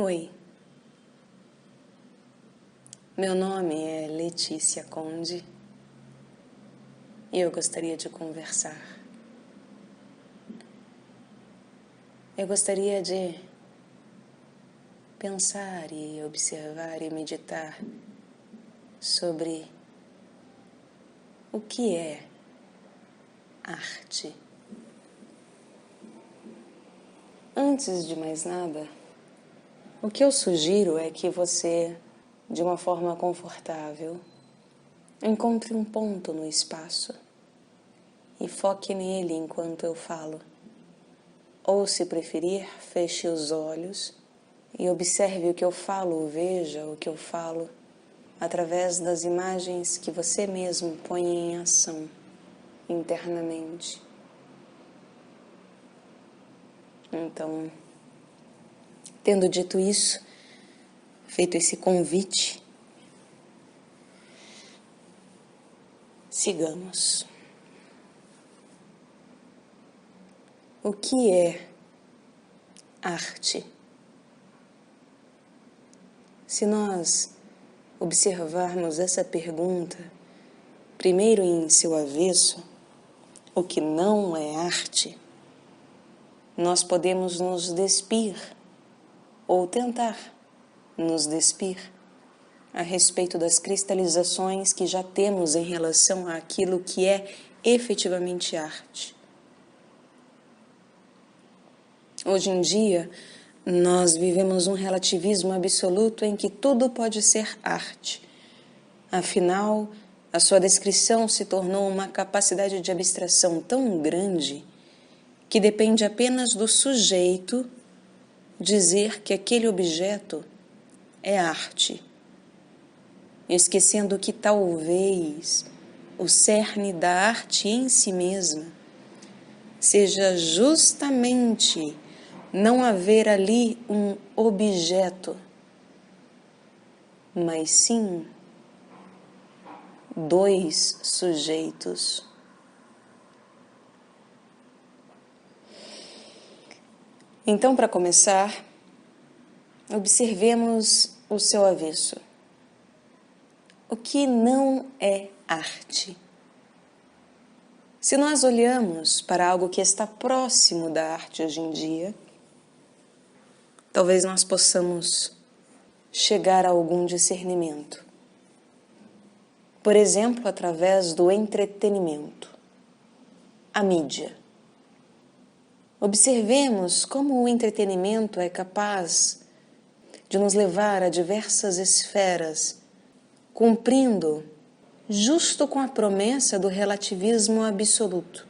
Oi, meu nome é Letícia Conde e eu gostaria de conversar. Eu gostaria de pensar e observar e meditar sobre o que é arte. Antes de mais nada, o que eu sugiro é que você, de uma forma confortável, encontre um ponto no espaço e foque nele enquanto eu falo. Ou, se preferir, feche os olhos e observe o que eu falo, ou veja o que eu falo através das imagens que você mesmo põe em ação internamente. Então, tendo dito isso, feito esse convite, sigamos. O que é arte? Se nós observarmos essa pergunta, primeiro em seu avesso, o que não é arte, nós podemos nos despir, ou tentar nos despir, a respeito das cristalizações que já temos em relação àquilo que é efetivamente arte. Hoje em dia, nós vivemos um relativismo absoluto em que tudo pode ser arte. Afinal, a sua descrição se tornou uma capacidade de abstração tão grande que depende apenas do sujeito dizer que aquele objeto é arte, esquecendo que talvez o cerne da arte em si mesma seja justamente não haver ali um objeto, mas sim dois sujeitos. Então, para começar, observemos o seu avesso. O que não é arte? Se nós olhamos para algo que está próximo da arte hoje em dia, talvez nós possamos chegar a algum discernimento. Por exemplo, através do entretenimento, a mídia. Observemos como o entretenimento é capaz de nos levar a diversas esferas, cumprindo justo com a promessa do relativismo absoluto.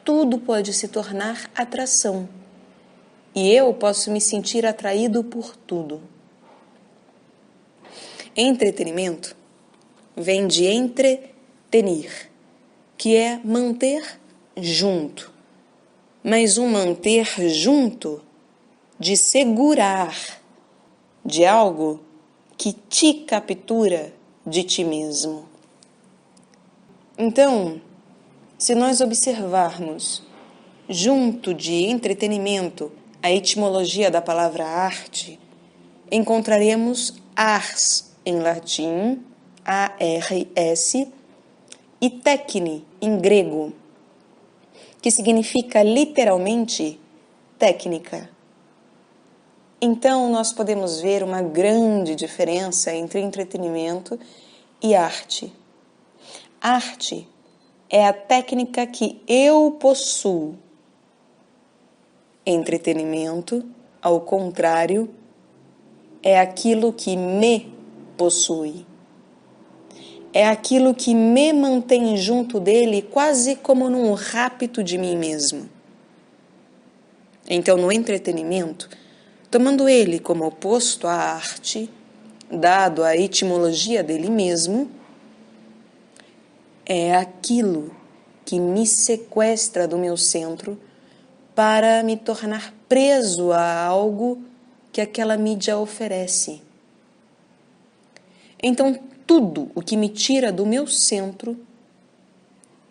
Tudo pode se tornar atração. E eu posso me sentir atraído por tudo. Entretenimento vem de entretenir, que é manter junto. Mas um manter junto de segurar, de algo que te captura de ti mesmo. Então, se nós observarmos junto de entretenimento a etimologia da palavra arte, encontraremos ars em latim, A-R-S, e techne em grego, que significa literalmente técnica. Então, nós podemos ver uma grande diferença entre entretenimento e arte. Arte é a técnica que eu possuo. Entretenimento, ao contrário, é aquilo que me possui. É aquilo que me mantém junto dele quase como num rapto de mim mesmo. Então, no entretenimento, tomando ele como oposto à arte, dado a etimologia dele mesmo, é aquilo que me sequestra do meu centro para me tornar preso a algo que aquela mídia oferece. Então, tudo o que me tira do meu centro,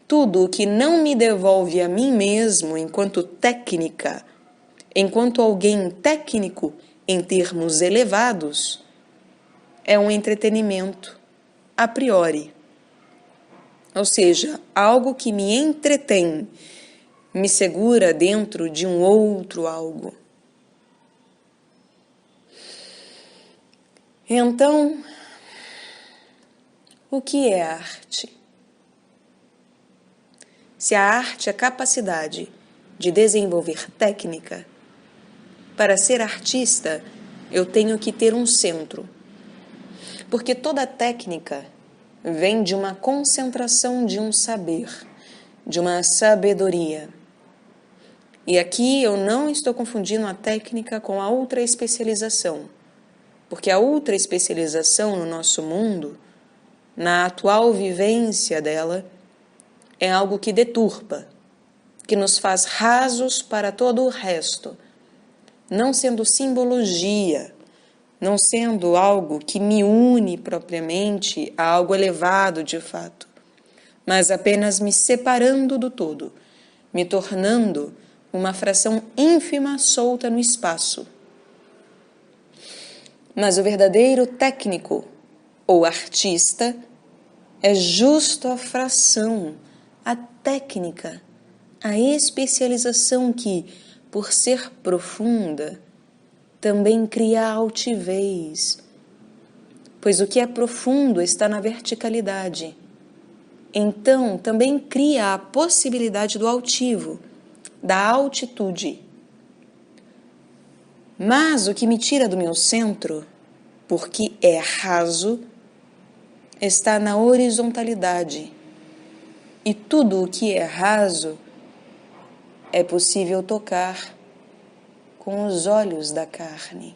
tudo o que não me devolve a mim mesmo enquanto técnica, enquanto alguém técnico em termos elevados, é um entretenimento a priori. Ou seja, algo que me entretém, me segura dentro de um outro algo. Então, o que é arte? Se a arte é a capacidade de desenvolver técnica, para ser artista, eu tenho que ter um centro. Porque toda técnica vem de uma concentração de um saber, de uma sabedoria. E aqui eu não estou confundindo a técnica com a outra especialização, porque a outra especialização no nosso mundo, na atual vivência dela, é algo que deturpa, que nos faz rasos para todo o resto, não sendo simbologia, não sendo algo que me une propriamente a algo elevado de fato, mas apenas me separando do todo, me tornando uma fração ínfima solta no espaço. Mas o verdadeiro técnico ou artista é justo a fração, a técnica, a especialização que, por ser profunda, também cria altivez, pois o que é profundo está na verticalidade. Então, também cria a possibilidade do altivo, da altitude. Mas o que me tira do meu centro, porque é raso, está na horizontalidade. E tudo o que é raso é possível tocar com os olhos da carne.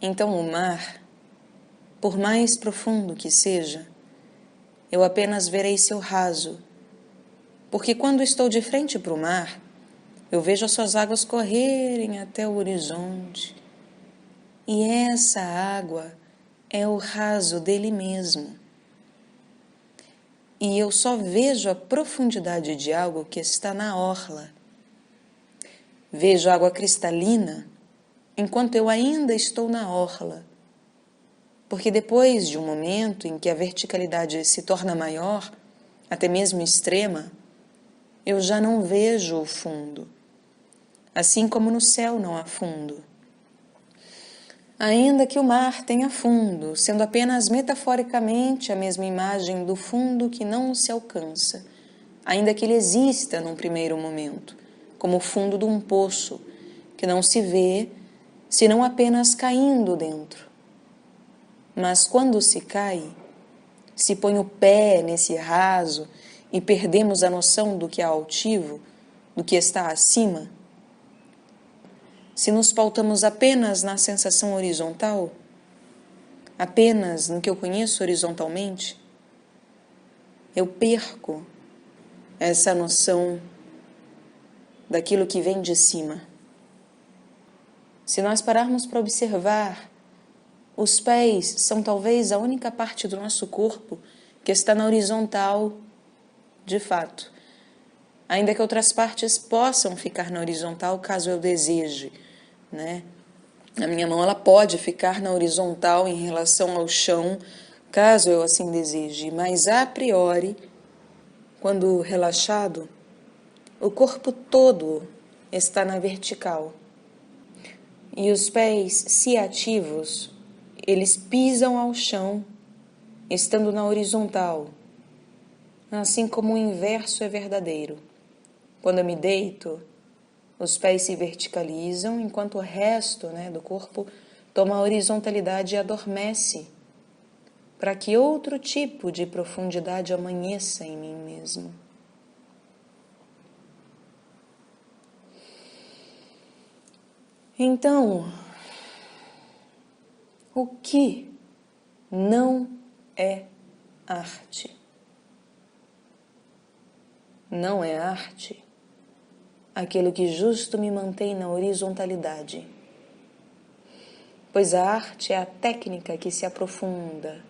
Então o mar, por mais profundo que seja, eu apenas verei seu raso, porque quando estou de frente para o mar, eu vejo as suas águas correrem até o horizonte, e essa água é o raso dele mesmo. E eu só vejo a profundidade de algo que está na orla. Vejo água cristalina enquanto eu ainda estou na orla, porque depois de um momento em que a verticalidade se torna maior, até mesmo extrema, eu já não vejo o fundo, assim como no céu não há fundo. Ainda que o mar tenha fundo, sendo apenas metaforicamente a mesma imagem do fundo que não se alcança, ainda que ele exista num primeiro momento, como o fundo de um poço, que não se vê, senão apenas caindo dentro. Mas quando se cai, se põe o pé nesse raso e perdemos a noção do que é altivo, do que está acima, se nos pautamos apenas na sensação horizontal, apenas no que eu conheço horizontalmente, eu perco essa noção daquilo que vem de cima. Se nós pararmos para observar, os pés são talvez a única parte do nosso corpo que está na horizontal, de fato. Ainda que outras partes possam ficar na horizontal caso eu deseje, né? A minha mão ela pode ficar na horizontal em relação ao chão, caso eu assim deseje, mas a priori, quando relaxado, o corpo todo está na vertical. E os pés, se ativos, eles pisam ao chão, estando na horizontal, assim como o inverso é verdadeiro. Quando eu me deito, os pés se verticalizam, enquanto o resto, do corpo toma a horizontalidade e adormece, para que outro tipo de profundidade amanheça em mim mesmo. Então, o que não é arte? Não é arte aquilo que justo me mantém na horizontalidade, pois a arte é a técnica que se aprofunda,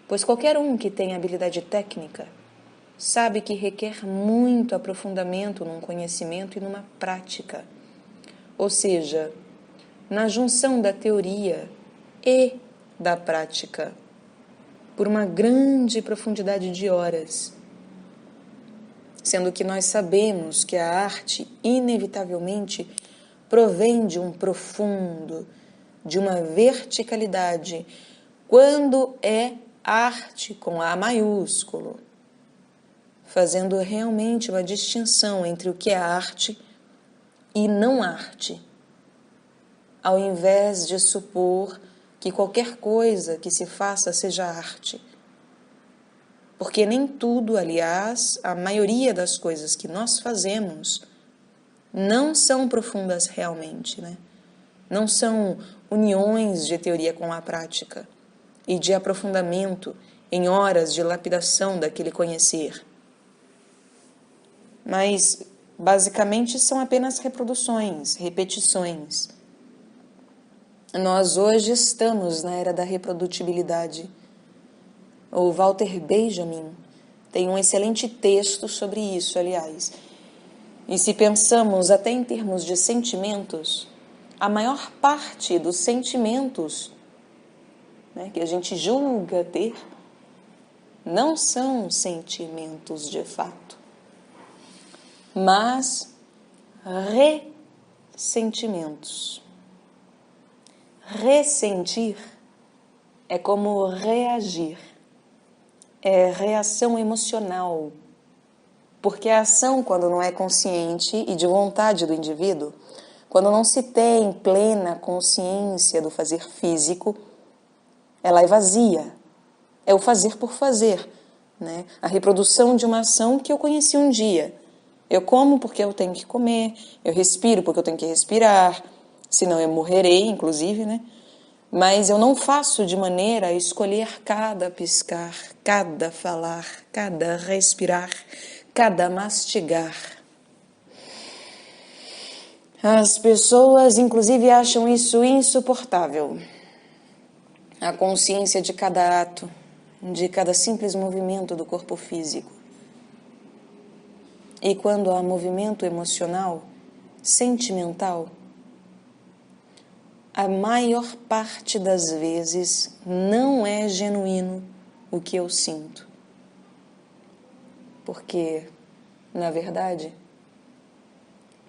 pois qualquer um que tem habilidade técnica sabe que requer muito aprofundamento num conhecimento e numa prática, ou seja, na junção da teoria e da prática, por uma grande profundidade de horas, sendo que nós sabemos que a arte, inevitavelmente, provém de um profundo, de uma verticalidade, quando é arte com A maiúsculo, fazendo realmente uma distinção entre o que é arte e não arte, ao invés de supor que qualquer coisa que se faça seja arte. Porque nem tudo, aliás, a maioria das coisas que nós fazemos não são profundas realmente, né? Não são uniões de teoria com a prática e de aprofundamento em horas de lapidação daquele conhecer. Mas, basicamente, são apenas reproduções, repetições. Nós hoje estamos na era da reprodutibilidade. O Walter Benjamin tem um excelente texto sobre isso, aliás. E se pensamos até em termos de sentimentos, a maior parte dos sentimentos, né, que a gente julga ter, não são sentimentos de fato, mas ressentimentos. Ressentir é como reagir, é reação emocional, porque a ação, quando não é consciente e de vontade do indivíduo, quando não se tem plena consciência do fazer físico, ela é vazia, é o fazer por fazer, né? A reprodução de uma ação que eu conheci um dia. Eu como porque eu tenho que comer, eu respiro porque eu tenho que respirar, senão eu morrerei, inclusive, né? Mas eu não faço de maneira a escolher cada piscar, cada falar, cada respirar, cada mastigar. As pessoas, inclusive, acham isso insuportável. A consciência de cada ato, de cada simples movimento do corpo físico. E quando há movimento emocional, sentimental, a maior parte das vezes não é genuíno o que eu sinto. Porque, na verdade,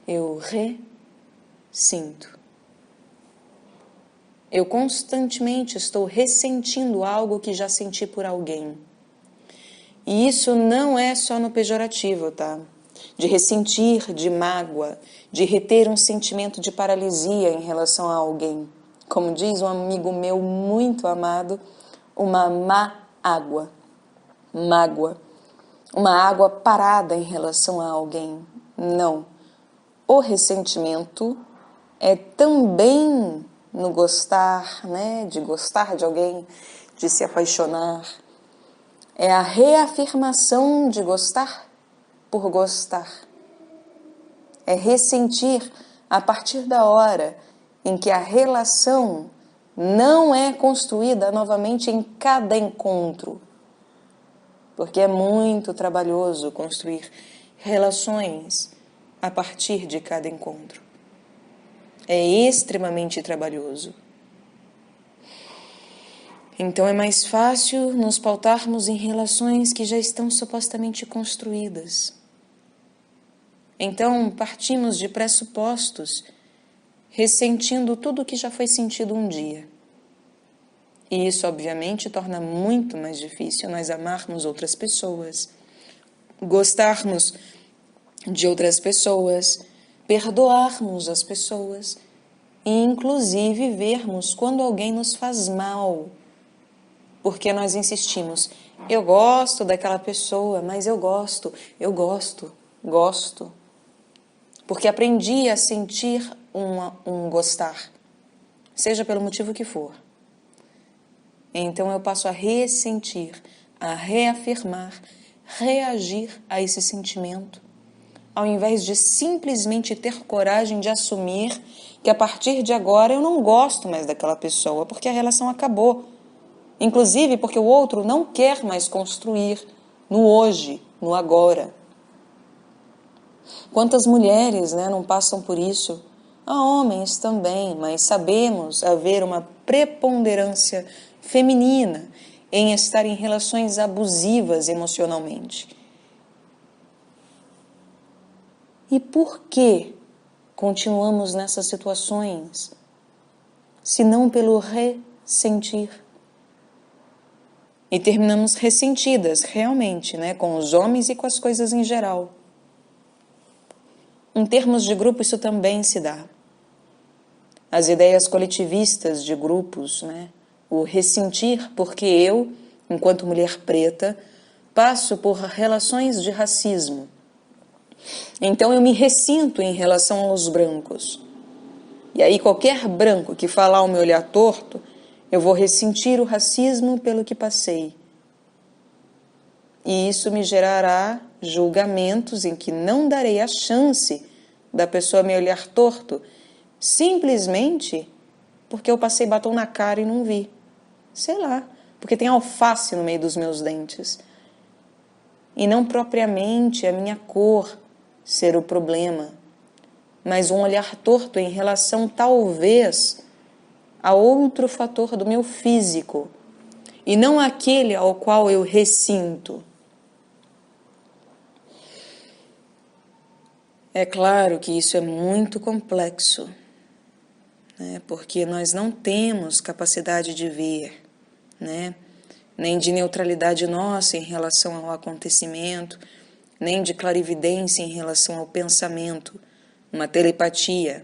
eu ressinto. Eu constantemente estou ressentindo algo que já senti por alguém. E isso não é só no pejorativo, tá? De ressentir, de mágoa, de reter um sentimento de paralisia em relação a alguém. Como diz um amigo meu muito amado, uma má água. Mágoa. Uma água parada em relação a alguém. Não. O ressentimento é também no gostar, né? De gostar de alguém, de se apaixonar. É a reafirmação de gostar por gostar. É ressentir a partir da hora em que a relação não é construída novamente em cada encontro. Porque é muito trabalhoso construir relações a partir de cada encontro. É extremamente trabalhoso. Então é mais fácil nos pautarmos em relações que já estão supostamente construídas. Então partimos de pressupostos, ressentindo tudo o que já foi sentido um dia. E isso, obviamente, torna muito mais difícil nós amarmos outras pessoas, gostarmos de outras pessoas, perdoarmos as pessoas e, inclusive, vermos quando alguém nos faz mal. Porque nós insistimos, eu gosto daquela pessoa, mas eu gosto. Porque aprendi a sentir um gostar, seja pelo motivo que for. Então eu passo a ressentir, a reafirmar, reagir a esse sentimento, ao invés de simplesmente ter coragem de assumir que a partir de agora eu não gosto mais daquela pessoa, porque a relação acabou. Inclusive porque o outro não quer mais construir no hoje, no agora. Quantas mulheres, né, não passam por isso? Há homens também, mas sabemos haver uma preponderância feminina em estar em relações abusivas emocionalmente. E por que continuamos nessas situações, se não pelo ressentir? E terminamos ressentidas, realmente, né, com os homens e com as coisas em geral. Em termos de grupo, isso também se dá. As ideias coletivistas de grupos, né, o ressentir porque eu, enquanto mulher preta, passo por relações de racismo. Então eu me ressinto em relação aos brancos. E aí qualquer branco que falar o meu olhar torto, eu vou ressentir o racismo pelo que passei. E isso me gerará julgamentos em que não darei a chance da pessoa me olhar torto, simplesmente porque eu passei batom na cara e não vi. Sei lá, porque tem alface no meio dos meus dentes. E não propriamente a minha cor ser o problema, mas um olhar torto em relação, talvez, a outro fator do meu físico, e não aquele ao qual eu ressinto. É claro que isso é muito complexo, né? Porque nós não temos capacidade de ver, né? Nem de neutralidade nossa em relação ao acontecimento, nem de clarividência em relação ao pensamento, uma telepatia.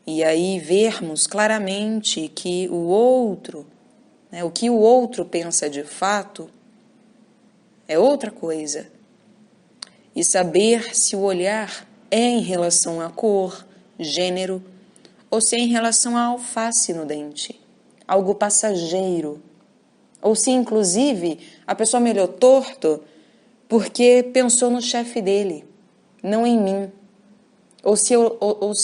E aí vermos claramente que o outro, né, o que o outro pensa de fato, é outra coisa. E saber se o olhar é em relação à cor, gênero, ou se é em relação à alface no dente, algo passageiro. Ou se, inclusive, a pessoa me olhou torto porque pensou no chefe dele, não em mim. Ou se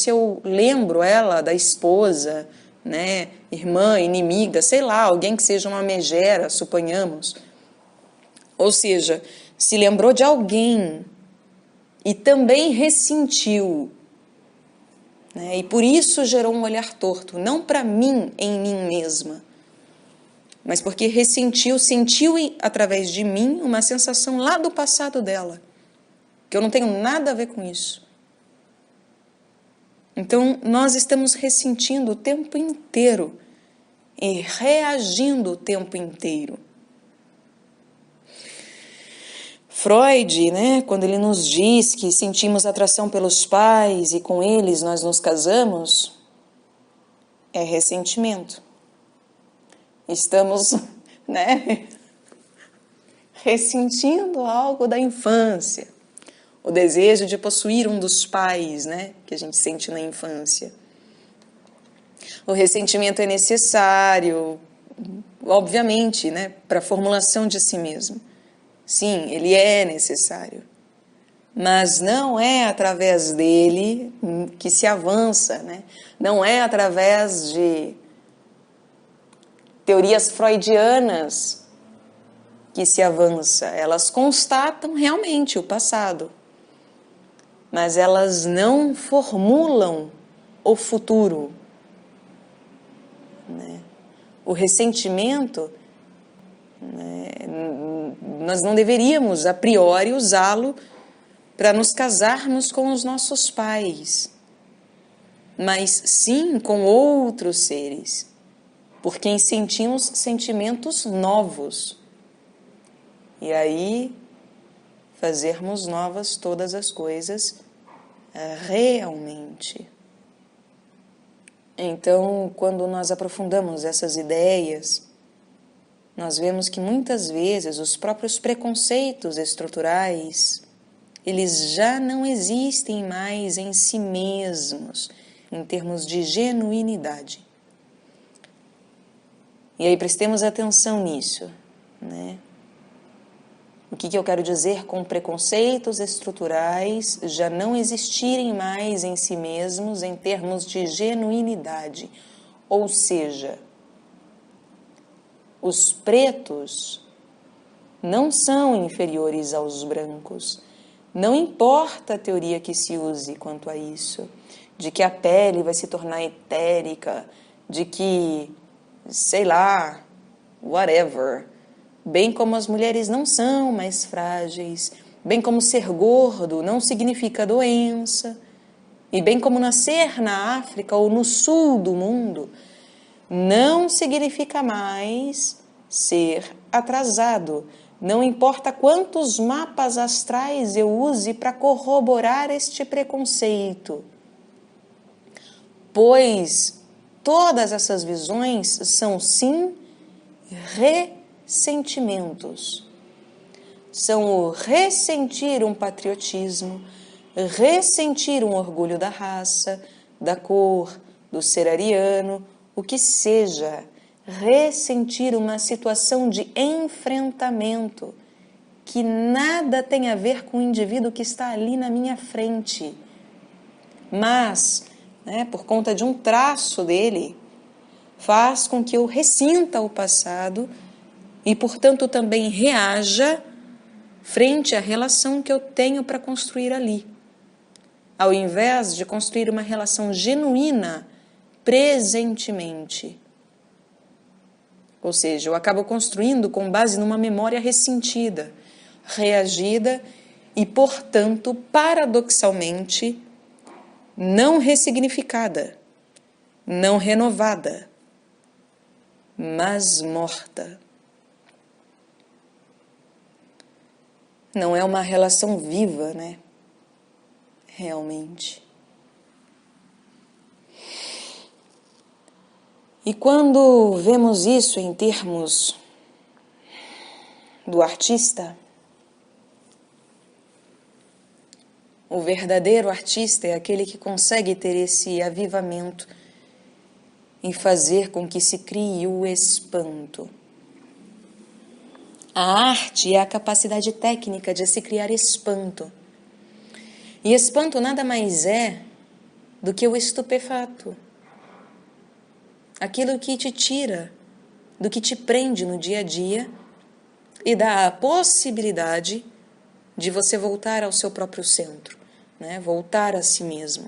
eu lembro ela da esposa, né, irmã, inimiga, sei lá, alguém que seja uma megera, suponhamos. Ou seja, se lembrou de alguém e também ressentiu, né, e por isso gerou um olhar torto, não para mim, em mim mesma, mas porque ressentiu, sentiu através de mim uma sensação lá do passado dela, que eu não tenho nada a ver com isso. Então, nós estamos ressentindo o tempo inteiro e reagindo o tempo inteiro. Freud, né, quando ele nos diz que sentimos atração pelos pais e com eles nós nos casamos, é ressentimento. Estamos, né, ressentindo algo da infância. O desejo de possuir um dos pais, né, que a gente sente na infância. O ressentimento é necessário, obviamente, né, para a formulação de si mesmo. Sim, ele é necessário. Mas não é através dele que se avança, né? Não é através de teorias freudianas que se avança. Elas constatam realmente o passado, mas elas não formulam o futuro, né? O ressentimento, né, nós não deveríamos a priori usá-lo para nos casarmos com os nossos pais, mas sim com outros seres, por quem sentimos sentimentos novos. E aí fazermos novas todas as coisas realmente. Então, quando nós aprofundamos essas ideias, nós vemos que muitas vezes os próprios preconceitos estruturais, eles já não existem mais em si mesmos, em termos de genuinidade. E aí prestemos atenção nisso, né? O que eu quero dizer com preconceitos estruturais já não existirem mais em si mesmos em termos de genuinidade? Ou seja, os pretos não são inferiores aos brancos. Não importa a teoria que se use quanto a isso. de que a pele vai se tornar etérica, de que, sei lá, whatever. Bem como as mulheres não são mais frágeis, bem como ser gordo não significa doença, e bem como nascer na África ou no sul do mundo não significa mais ser atrasado. Não importa quantos mapas astrais eu use para corroborar este preconceito, pois todas essas visões são, sim, ressentimentos. São o ressentir um patriotismo, ressentir um orgulho da raça, da cor, do ser ariano, o que seja, ressentir uma situação de enfrentamento que nada tem a ver com o indivíduo que está ali na minha frente, mas, por conta de um traço dele, faz com que eu ressinta o passado e, portanto, também reaja frente à relação que eu tenho para construir ali, ao invés de construir uma relação genuína presentemente. Ou seja, eu acabo construindo com base numa memória ressentida, reagida e, portanto, paradoxalmente, não ressignificada, não renovada, mas morta. Não é uma relação viva, né? Realmente. E quando vemos isso em termos do artista, o verdadeiro artista é aquele que consegue ter esse avivamento em fazer com que se crie o espanto. A arte é a capacidade técnica de se criar espanto. E espanto nada mais é do que o estupefato. Aquilo que te tira do que te prende no dia a dia e dá a possibilidade de você voltar ao seu próprio centro, voltar a si mesmo.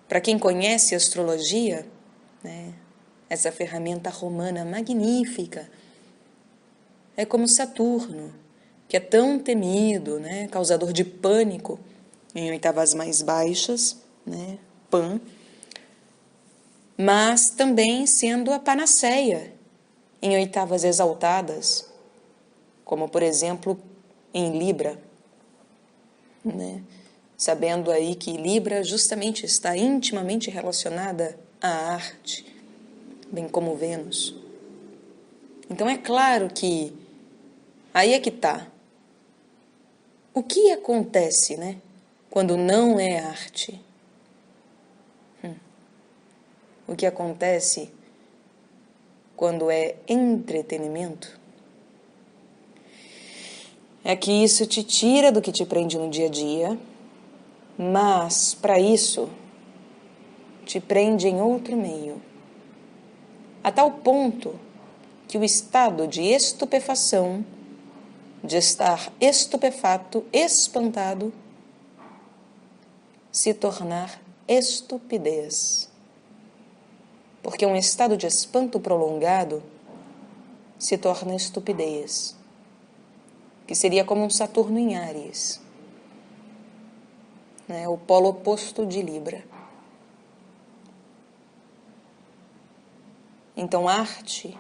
Para quem conhece astrologia, essa ferramenta romana magnífica, é como Saturno, que é tão temido, causador de pânico em oitavas mais baixas, Pan, mas também sendo a panaceia em oitavas exaltadas, como, por exemplo, em Libra, sabendo aí que Libra justamente está intimamente relacionada à arte, bem como Vênus. Então é claro que aí é que está. O que acontece, quando não é arte? O que acontece quando é entretenimento? É que isso te tira do que te prende no dia a dia, mas, para isso, te prende em outro meio. A tal ponto que o estado de estupefação, de estar estupefato, espantado, se tornar estupidez. Porque um estado de espanto prolongado se torna estupidez, que seria como um Saturno em Áries, o polo oposto de Libra. Então, arte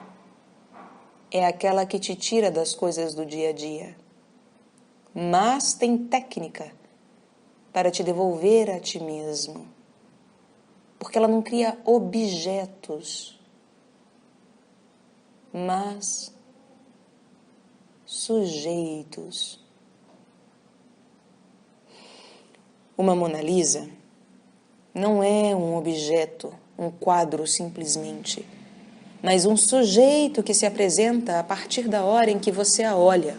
é aquela que te tira das coisas do dia a dia, mas tem técnica para te devolver a ti mesmo, porque ela não cria objetos, mas sujeitos. Uma Mona Lisa não é um objeto, um quadro simplesmente, mas um sujeito que se apresenta a partir da hora em que você a olha.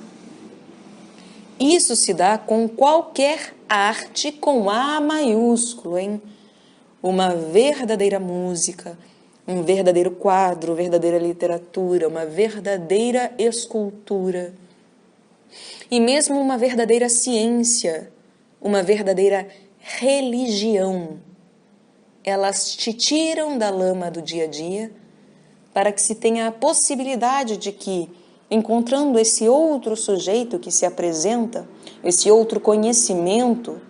Isso se dá com qualquer arte com A maiúsculo, hein? Uma verdadeira música, um verdadeiro quadro, verdadeira literatura, uma verdadeira escultura. E mesmo uma verdadeira ciência, uma verdadeira religião. Elas te tiram da lama do dia a dia para que se tenha a possibilidade de que, encontrando esse outro sujeito que se apresenta, esse outro conhecimento,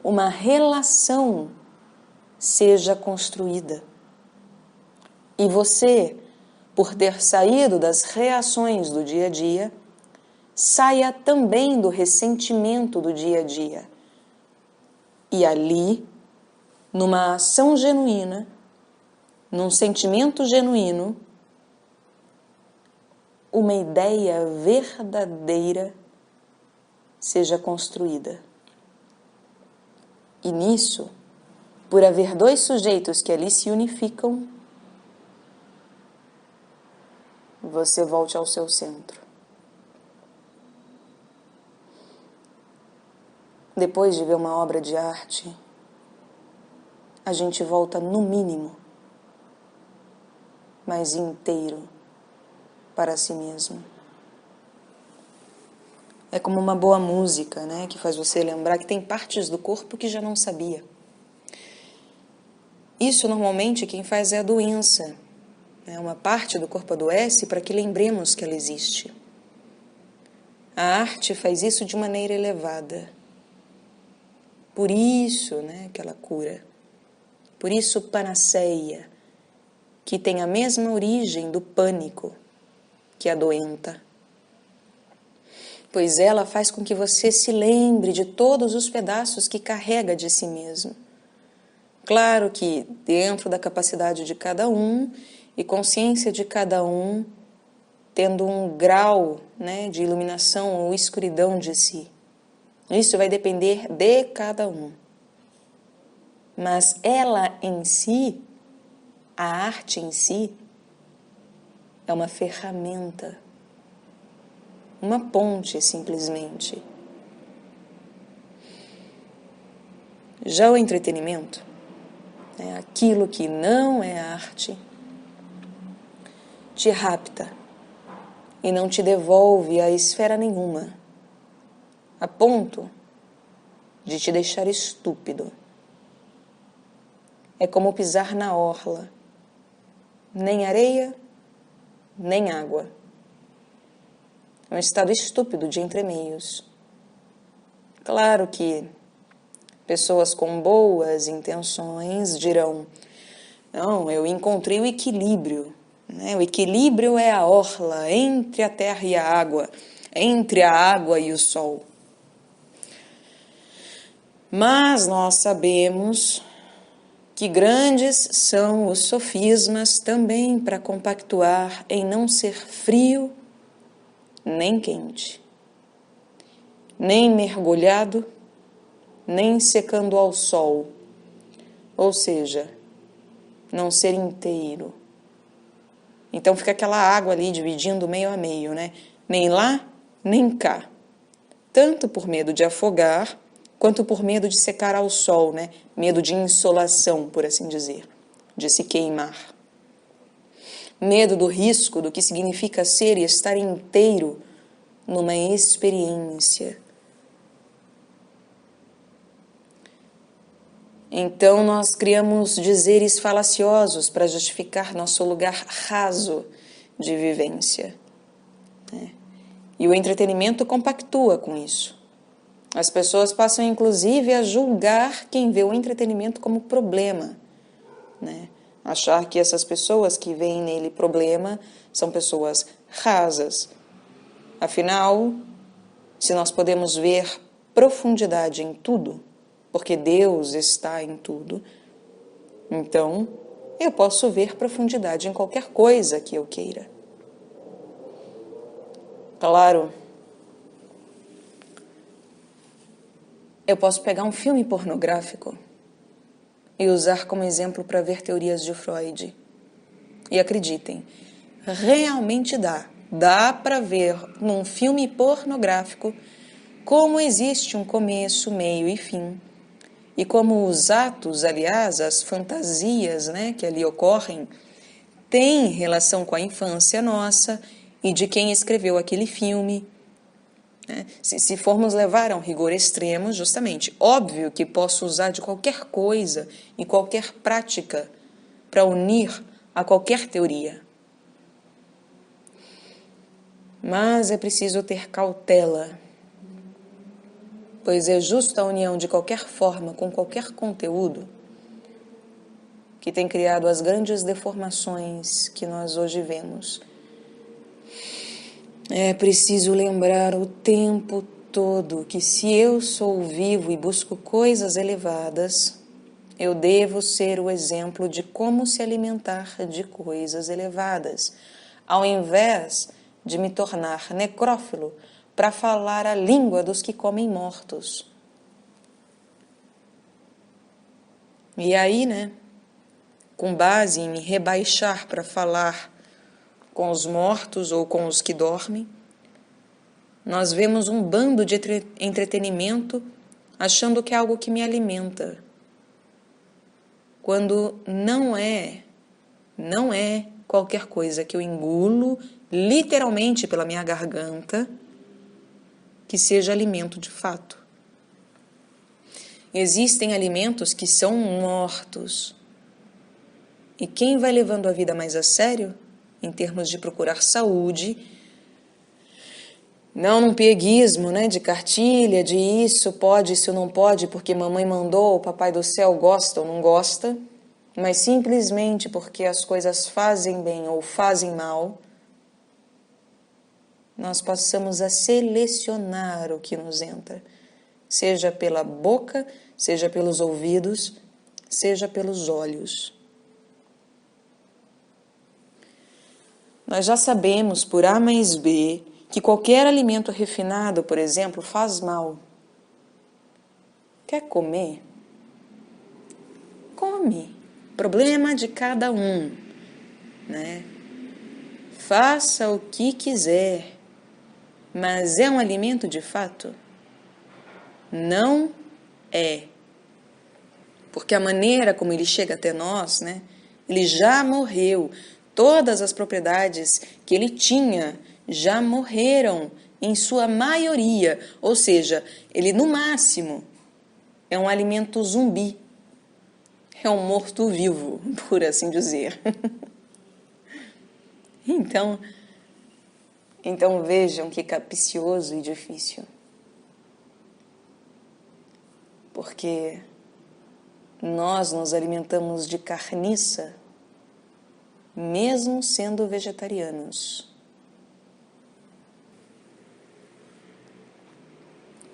uma relação seja construída. E você, por ter saído das reações do dia a dia, saia também do ressentimento do dia a dia. E ali, numa ação genuína, num sentimento genuíno, uma ideia verdadeira seja construída. E nisso, por haver dois sujeitos que ali se unificam, você volte ao seu centro. Depois de ver uma obra de arte, a gente volta no mínimo, mas inteiro para si mesmo. É como uma boa música, né, que faz você lembrar que tem partes do corpo que já não sabia. Isso normalmente quem faz é a doença. Uma parte do corpo adoece para que lembremos que ela existe. A arte faz isso de maneira elevada. Por isso, que ela cura. Por isso, panaceia, que tem a mesma origem do pânico que adoenta. Pois ela faz com que você se lembre de todos os pedaços que carrega de si mesmo. Claro que dentro da capacidade de cada um e consciência de cada um, tendo um grau, de iluminação ou escuridão de si. Isso vai depender de cada um. Mas ela em si, a arte em si, é uma ferramenta, uma ponte simplesmente. Já o entretenimento, aquilo que não é arte, te rapta e não te devolve a esfera nenhuma, a ponto de te deixar estúpido. É como pisar na orla, nem areia, nem água. É um estado estúpido de entremeios. Claro que pessoas com boas intenções dirão: não, eu encontrei o equilíbrio. O equilíbrio é a orla entre a terra e a água, entre a água e o sol. Mas nós sabemos que grandes são os sofismas também para compactuar em não ser frio nem quente, nem mergulhado, nem secando ao sol, ou seja, não ser inteiro. Então fica aquela água ali dividindo meio a meio, Nem lá, nem cá. Tanto por medo de afogar, quanto por medo de secar ao sol, Medo de insolação, por assim dizer, de se queimar. Medo do risco do que significa ser e estar inteiro numa experiência. Então nós criamos dizeres falaciosos para justificar nosso lugar raso de vivência. E o entretenimento compactua com isso. As pessoas passam inclusive a julgar quem vê o entretenimento como problema. Achar que essas pessoas que veem nele problema são pessoas rasas. Afinal, se nós podemos ver profundidade em tudo, porque Deus está em tudo, então eu posso ver profundidade em qualquer coisa que eu queira. Claro, eu posso pegar um filme pornográfico e usar como exemplo para ver teorias de Freud. E acreditem, realmente dá. Dá para ver num filme pornográfico como existe um começo, meio e fim. E como os atos, aliás, as fantasias que ali ocorrem, têm relação com a infância nossa e de quem escreveu aquele filme. né? Se formos levar a um rigor extremo, justamente, óbvio que posso usar de qualquer coisa e qualquer prática para unir a qualquer teoria. Mas é preciso ter cautela, pois é justa a união de qualquer forma com qualquer conteúdo que tem criado as grandes deformações que nós hoje vemos. É preciso lembrar o tempo todo que se eu sou vivo e busco coisas elevadas, eu devo ser o exemplo de como se alimentar de coisas elevadas, ao invés de me tornar necrófilo para falar a língua dos que comem mortos. E aí, né, com base em me rebaixar para falar com os mortos ou com os que dormem, nós vemos um bando de entretenimento achando que é algo que me alimenta, quando não é qualquer coisa que eu engulo literalmente pela minha garganta que seja alimento de fato. Existem alimentos que são mortos. E quem vai levando a vida mais a sério, em termos de procurar saúde, não num pieguismo, né, de cartilha, de isso pode, isso não pode, porque mamãe mandou, o papai do céu gosta ou não gosta, mas simplesmente porque as coisas fazem bem ou fazem mal, nós passamos a selecionar o que nos entra, seja pela boca, seja pelos ouvidos, seja pelos olhos. Nós já sabemos por A mais B que qualquer alimento refinado, por exemplo, faz mal. Quer comer? Come. Problema de cada um, né? Faça o que quiser, mas é um alimento de fato? Não é. Porque a maneira como ele chega até nós, né? Ele já morreu. Todas as propriedades que ele tinha já morreram, em sua maioria. Ou seja, ele no máximo é um alimento zumbi. É um morto-vivo, por assim dizer. Então vejam que capcioso e difícil. Porque nós nos alimentamos de carniça, mesmo sendo vegetarianos.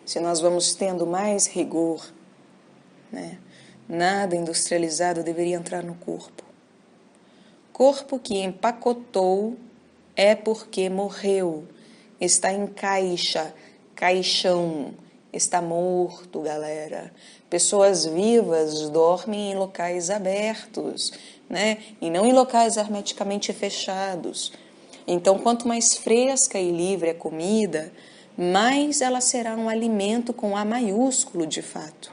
Se nós vamos tendo mais rigor, né, nada industrializado deveria entrar no corpo. Corpo que empacotou é porque morreu, está em caixa, caixão, está morto, galera. Pessoas vivas dormem em locais abertos, né? E não em locais hermeticamente fechados. Então, quanto mais fresca e livre a comida, mais ela será um alimento com A maiúsculo de fato.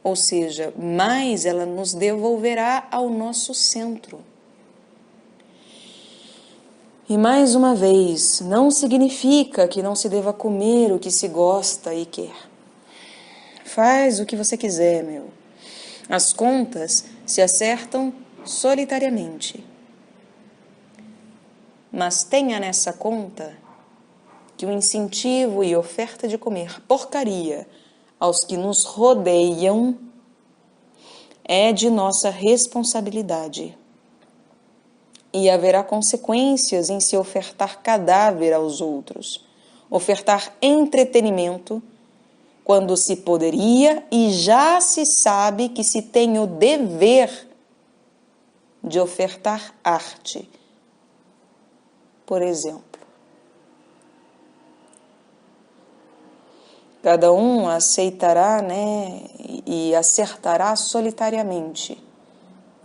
Ou seja, mais ela nos devolverá ao nosso centro. E mais uma vez, não significa que não se deva comer o que se gosta e quer. Faz o que você quiser, meu. As contas se acertam solitariamente. Mas tenha nessa conta que o incentivo e oferta de comer porcaria aos que nos rodeiam é de nossa responsabilidade. E haverá consequências em se ofertar cadáver aos outros, ofertar entretenimento, quando se poderia e já se sabe que se tem o dever de ofertar arte. Por exemplo, cada um aceitará, né, e acertará solitariamente.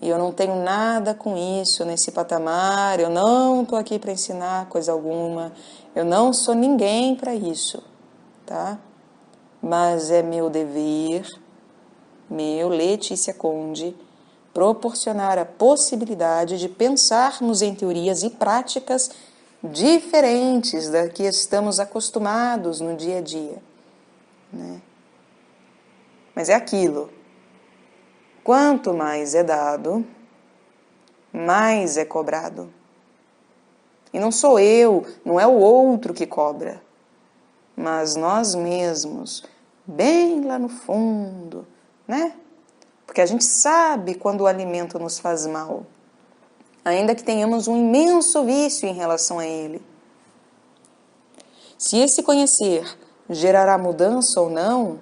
E eu não tenho nada com isso nesse patamar, eu não estou aqui para ensinar coisa alguma, eu não sou ninguém para isso, tá? Mas é meu dever, meu, Letícia Conde, proporcionar a possibilidade de pensarmos em teorias e práticas diferentes da que estamos acostumados no dia a dia, né? Mas é aquilo. Quanto mais é dado, mais é cobrado. E não sou eu, não é o outro que cobra, mas nós mesmos, bem lá no fundo, né? Porque a gente sabe quando o alimento nos faz mal, ainda que tenhamos um imenso vício em relação a ele. Se esse conhecer gerará mudança ou não,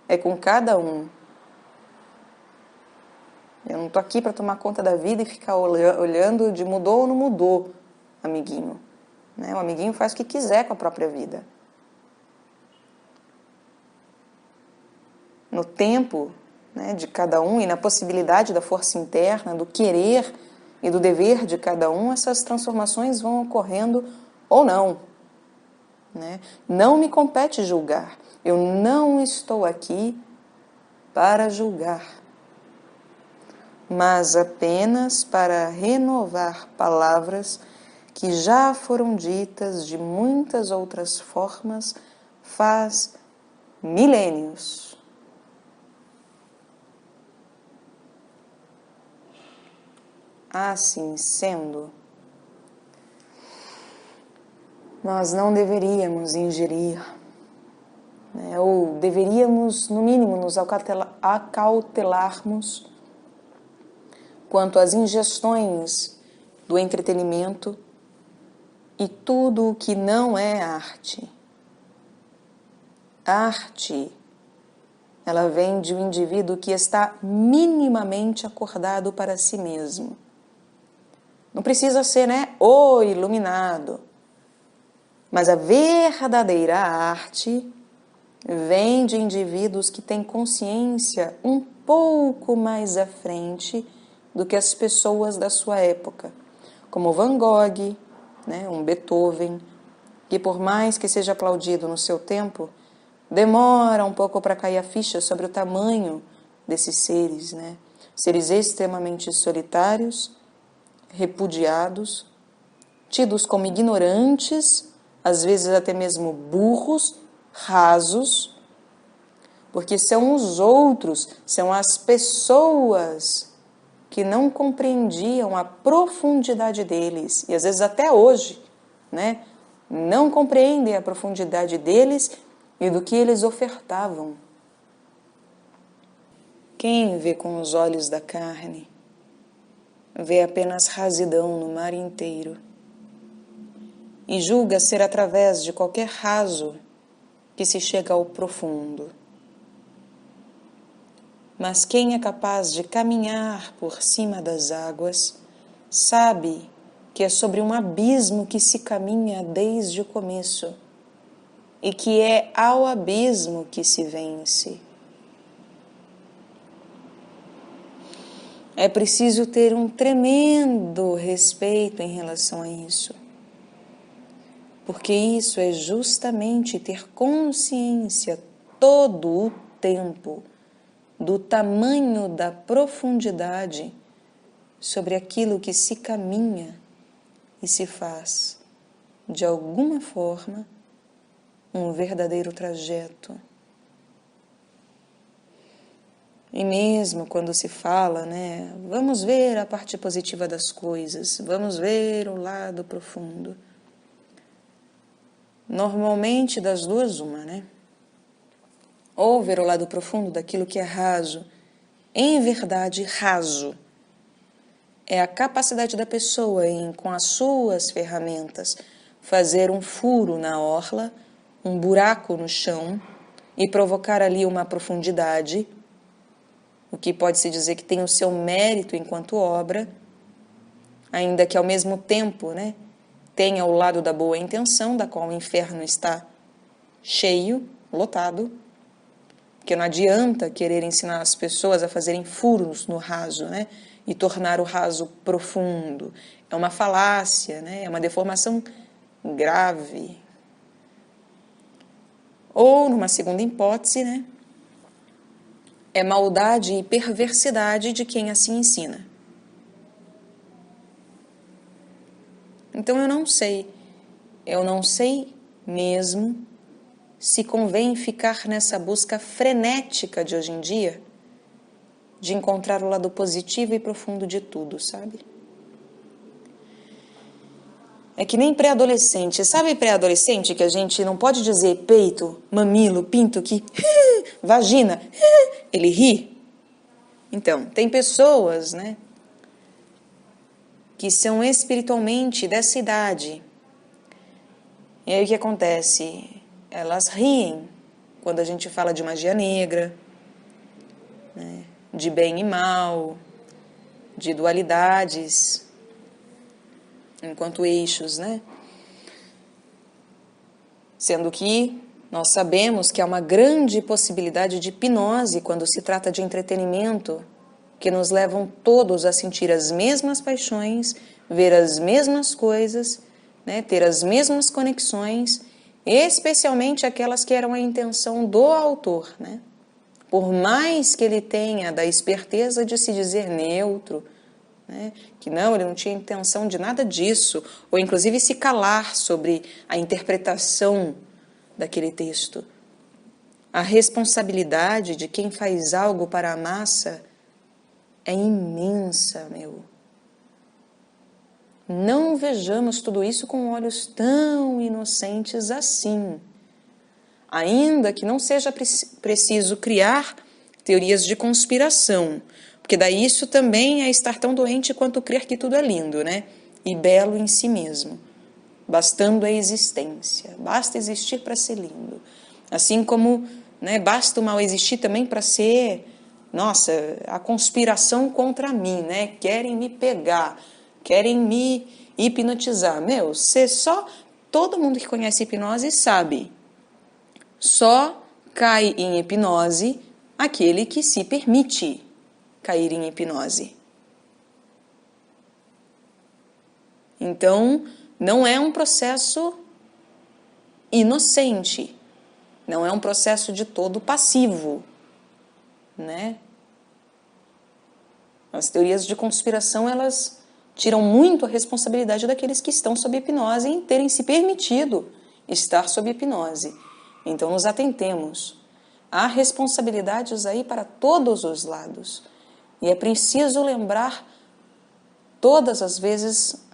é com cada um. Eu não estou aqui para tomar conta da vida e ficar olhando de mudou ou não mudou, amiguinho. Né? O amiguinho faz o que quiser com a própria vida. No tempo, né, de cada um e na possibilidade da força interna, do querer e do dever de cada um, essas transformações vão ocorrendo ou não. Né? Não me compete julgar. Eu não estou aqui para julgar, mas apenas para renovar palavras que já foram ditas de muitas outras formas faz milênios. Assim sendo, nós não deveríamos ingerir, né, ou deveríamos, no mínimo, nos acautelarmos quanto às ingestões do entretenimento e tudo o que não é arte. Arte, ela vem de um indivíduo que está minimamente acordado para si mesmo. Não precisa ser, né, o iluminado. Mas a verdadeira arte vem de indivíduos que têm consciência um pouco mais à frente do que as pessoas da sua época, como Van Gogh, né, um Beethoven, que por mais que seja aplaudido no seu tempo, demora um pouco para cair a ficha sobre o tamanho desses seres, né? Seres extremamente solitários, repudiados, tidos como ignorantes, às vezes até mesmo burros, rasos, porque são os outros, são as pessoas que não compreendiam a profundidade deles, e às vezes até hoje, né, não compreendem a profundidade deles e do que eles ofertavam. Quem vê com os olhos da carne, vê apenas rasidão no mar inteiro e julga ser através de qualquer raso que se chega ao profundo. Mas quem é capaz de caminhar por cima das águas, sabe que é sobre um abismo que se caminha desde o começo e que é ao abismo que se vence. É preciso ter um tremendo respeito em relação a isso, porque isso é justamente ter consciência todo o tempo do tamanho da profundidade sobre aquilo que se caminha e se faz, de alguma forma, um verdadeiro trajeto. E mesmo quando se fala, né, vamos ver a parte positiva das coisas, vamos ver o lado profundo. Normalmente das duas uma, né? Ou ver o lado profundo daquilo que é raso. Em verdade, raso é a capacidade da pessoa em, com as suas ferramentas, fazer um furo na orla, um buraco no chão e provocar ali uma profundidade, o que pode-se dizer que tem o seu mérito enquanto obra, ainda que ao mesmo tempo, né, tenha o lado da boa intenção, da qual o inferno está cheio, lotado, porque não adianta querer ensinar as pessoas a fazerem furos no raso, né, e tornar o raso profundo. É uma falácia, né, é uma deformação grave. Ou, numa segunda hipótese, né, é maldade e perversidade de quem assim ensina. Então eu não sei mesmo se convém ficar nessa busca frenética de hoje em dia, de encontrar o lado positivo e profundo de tudo, sabe? É que nem pré-adolescente. Sabe pré-adolescente que a gente não pode dizer peito, mamilo, pinto, que vagina, ele ri? Então, tem pessoas, né, que são espiritualmente dessa idade. E aí o que acontece? Elas riem quando a gente fala de magia negra, né, de bem e mal, de dualidades, enquanto eixos, né? Sendo que nós sabemos que há uma grande possibilidade de hipnose quando se trata de entretenimento, que nos levam todos a sentir as mesmas paixões, ver as mesmas coisas, né, ter as mesmas conexões, especialmente aquelas que eram a intenção do autor, né? Por mais que ele tenha da esperteza de se dizer neutro, né, que não, ele não tinha intenção de nada disso, ou inclusive se calar sobre a interpretação daquele texto. A responsabilidade de quem faz algo para a massa é imensa, meu. Não vejamos tudo isso com olhos tão inocentes assim. Ainda que não seja preciso criar teorias de conspiração, porque daí isso também é estar tão doente quanto crer que tudo é lindo, né? E belo em si mesmo, bastando a existência. Basta existir para ser lindo. Assim como, né, basta o mal existir também para ser, nossa, a conspiração contra mim, né? Querem me pegar, querem me hipnotizar. Meu, todo mundo que conhece hipnose sabe. Só cai em hipnose aquele que se permite cair em hipnose. Então, não é um processo inocente, não é um processo de todo passivo, né? As teorias de conspiração, elas tiram muito a responsabilidade daqueles que estão sob hipnose em terem se permitido estar sob hipnose. Então, nos atentemos. Há responsabilidades aí para todos os lados. E é preciso lembrar todas as vezes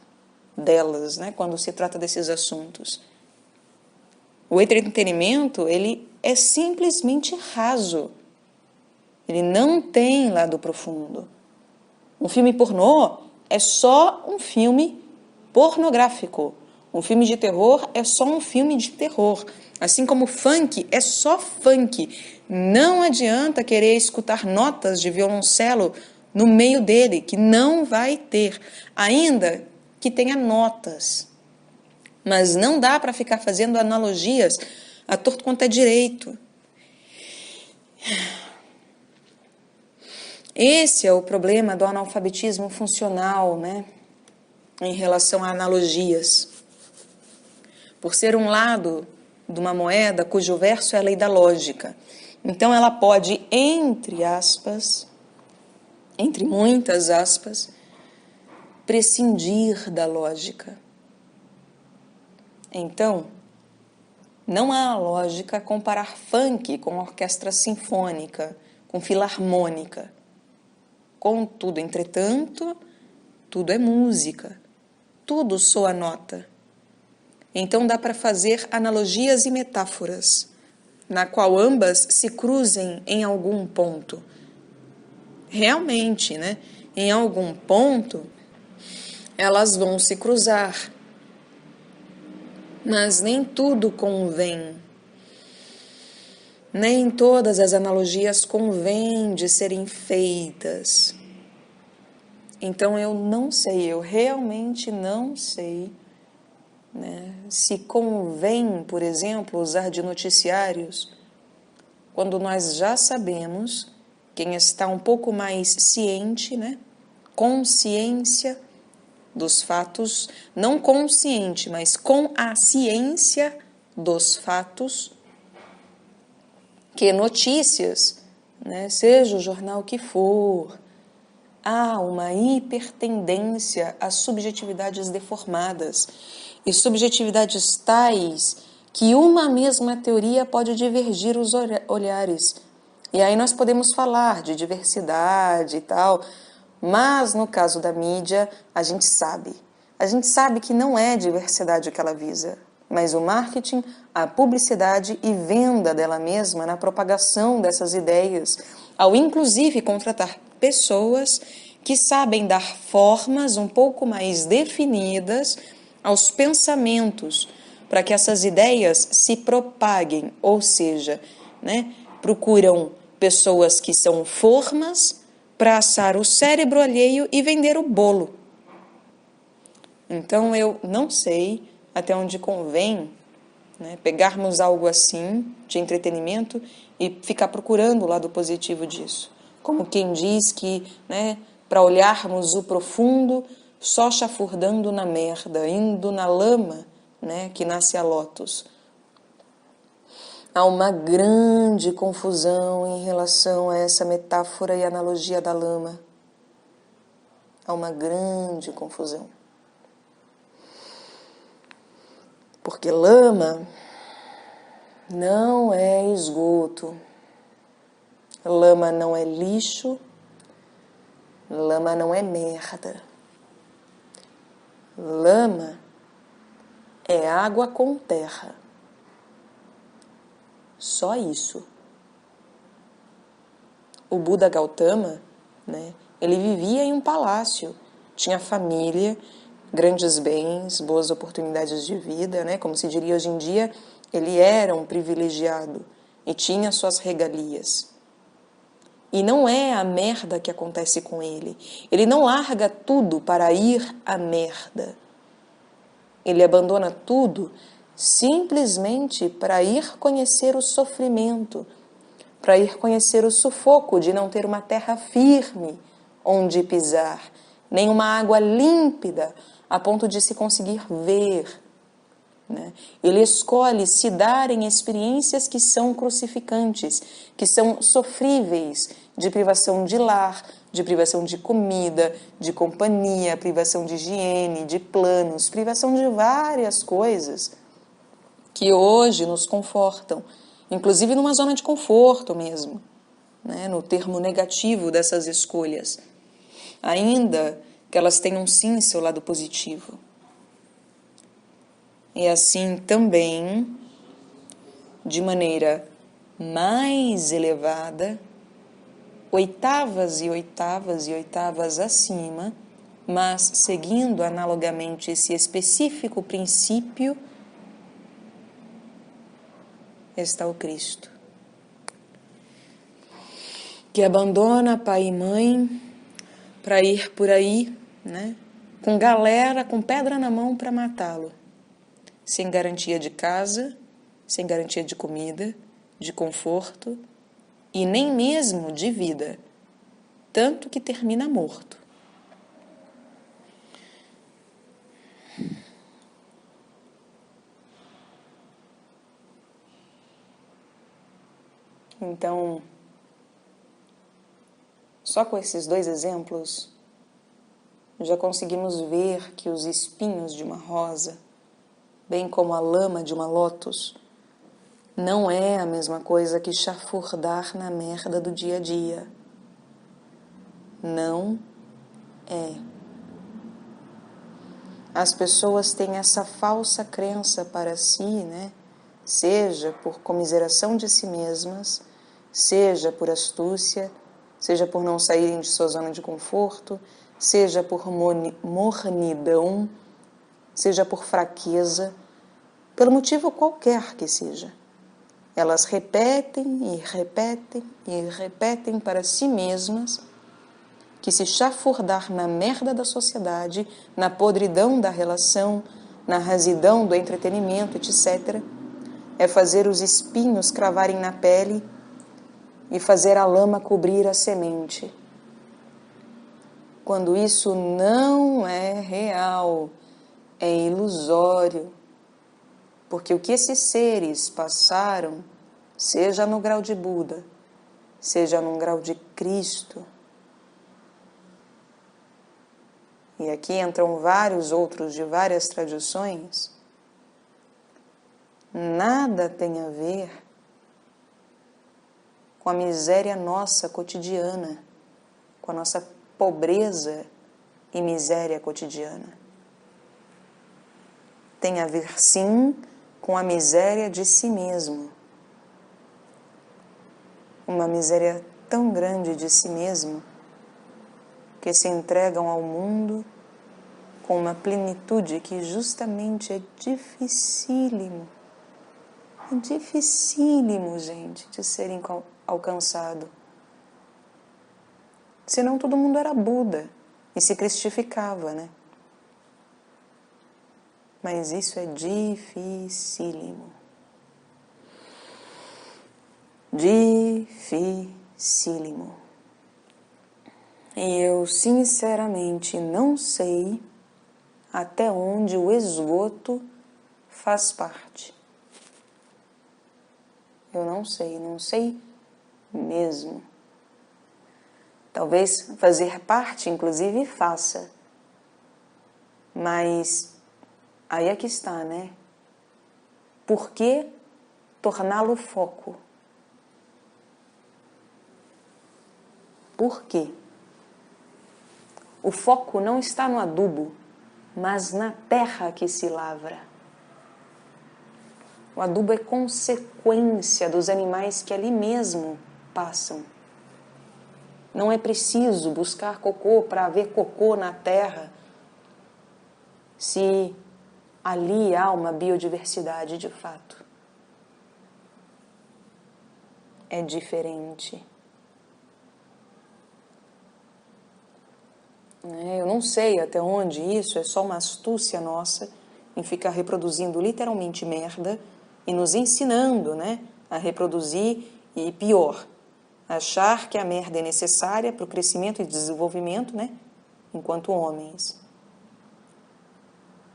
delas, né, quando se trata desses assuntos. O entretenimento, ele é simplesmente raso. Ele não tem lado profundo. Um filme pornô é só um filme pornográfico. Um filme de terror é só um filme de terror. Assim como funk é só funk. Não adianta querer escutar notas de violoncelo no meio dele, que não vai ter, ainda que tenha notas. Mas não dá para ficar fazendo analogias a torto quanto é direito. Esse é o problema do analfabetismo funcional, né? Em relação a analogias. Por ser um lado de uma moeda cujo verso é a lei da lógica. Então ela pode, entre aspas, entre muitas aspas, prescindir da lógica. Então, não há lógica comparar funk com orquestra sinfônica, com filarmônica. Contudo, entretanto, tudo é música, tudo soa nota. Então dá para fazer analogias e metáforas, na qual ambas se cruzem em algum ponto. Realmente, né? Em algum ponto, elas vão se cruzar. Mas nem tudo convém. Nem todas as analogias convém de serem feitas. Então eu não sei, eu realmente não sei, né, se convém, por exemplo, usar de noticiários, quando nós já sabemos, quem está um pouco mais ciente, né, consciência dos fatos, não consciente, mas com a ciência dos fatos, que notícias, né, seja o jornal que for, há uma hipertendência às subjetividades deformadas e subjetividades tais que uma mesma teoria pode divergir os olhares. E aí nós podemos falar de diversidade e tal, mas no caso da mídia, a gente sabe que não é diversidade que ela visa, mas o marketing, a publicidade e venda dela mesma na propagação dessas ideias, ao inclusive contratar pessoas que sabem dar formas um pouco mais definidas aos pensamentos, para que essas ideias se propaguem, ou seja, procuram pessoas que são formas para assar o cérebro alheio e vender o bolo. Então eu não sei até onde convém pegarmos algo assim de entretenimento e ficar procurando o lado positivo disso. Como quem diz que, para olharmos o profundo, só chafurdando na merda, indo na lama, que nasce a lótus. Há uma grande confusão em relação a essa metáfora e analogia da lama. Há uma grande confusão. Porque lama não é esgoto, lama não é lixo, lama não é merda. Lama é água com terra. Só isso. O Buda Gautama, ele vivia em um palácio, tinha família, grandes bens, boas oportunidades de vida, como se diria hoje em dia, ele era um privilegiado e tinha suas regalias. E não é a merda que acontece com ele. Ele não larga tudo para ir à merda. Ele abandona tudo simplesmente para ir conhecer o sofrimento, para ir conhecer o sufoco de não ter uma terra firme onde pisar, nem uma água límpida a ponto de se conseguir ver. Ele escolhe se dar em experiências que são crucificantes, que são sofríveis, de privação de lar, de privação de comida, de companhia, privação de higiene, de planos, privação de várias coisas que hoje nos confortam, inclusive numa zona de conforto mesmo, no termo negativo dessas escolhas, ainda que elas tenham sim seu lado positivo. E assim também, de maneira mais elevada, oitavas e oitavas e oitavas acima, mas seguindo analogamente esse específico princípio, está o Cristo, que abandona pai e mãe para ir por aí, com galera, com pedra na mão para matá-lo, sem garantia de casa, sem garantia de comida, de conforto e nem mesmo de vida, tanto que termina morto. Então, só com esses dois exemplos, já conseguimos ver que os espinhos de uma rosa, bem como a lama de uma lótus, não é a mesma coisa que chafurdar na merda do dia a dia. Não é. As pessoas têm essa falsa crença para si, seja por comiseração de si mesmas, seja por astúcia, seja por não saírem de sua zona de conforto, seja por mornidão, seja por fraqueza, pelo motivo qualquer que seja. Elas repetem e repetem e repetem para si mesmas que se chafurdar na merda da sociedade, na podridão da relação, na rasidão do entretenimento, etc., é fazer os espinhos cravarem na pele e fazer a lama cobrir a semente. Quando isso não é real, é ilusório, porque o que esses seres passaram, seja no grau de Buda, seja num grau de Cristo, e aqui entram vários outros de várias tradições, nada tem a ver com a miséria nossa cotidiana, com a nossa pobreza e miséria cotidiana. Tem a ver, sim, com a miséria de si mesmo. Uma miséria tão grande de si mesmo que se entregam ao mundo com uma plenitude que justamente é dificílimo, gente, de ser alcançado. Senão todo mundo era Buda e se cristificava, né? Mas isso é dificílimo. Dificílimo. E eu sinceramente não sei até onde o esgoto faz parte. Eu não sei mesmo. Talvez fazer parte, inclusive, faça. Mas aí é que está, né? Por que torná-lo foco? Por quê? O foco não está no adubo, mas na terra que se lavra. O adubo é consequência dos animais que ali mesmo passam. Não é preciso buscar cocô para haver cocô na terra, se ali há uma biodiversidade de fato. É diferente. Eu não sei até onde isso é só uma astúcia nossa em ficar reproduzindo literalmente merda e nos ensinando, né, a reproduzir e pior, achar que a merda é necessária para o crescimento e desenvolvimento, né, enquanto homens.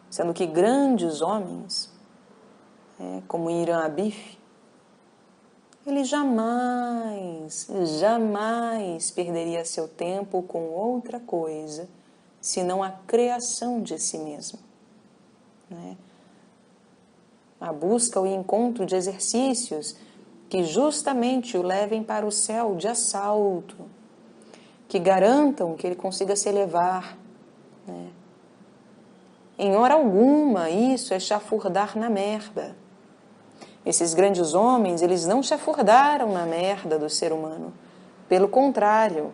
Sendo que grandes homens, como Irã Abif, ele jamais perderia seu tempo com outra coisa, senão a criação de si mesmo. Né? A busca, o encontro de exercícios que justamente o levem para o céu de assalto, que garantam que ele consiga se elevar. Né? Em hora alguma, isso é chafurdar na merda. Esses grandes homens, eles não chafurdaram na merda do ser humano. Pelo contrário,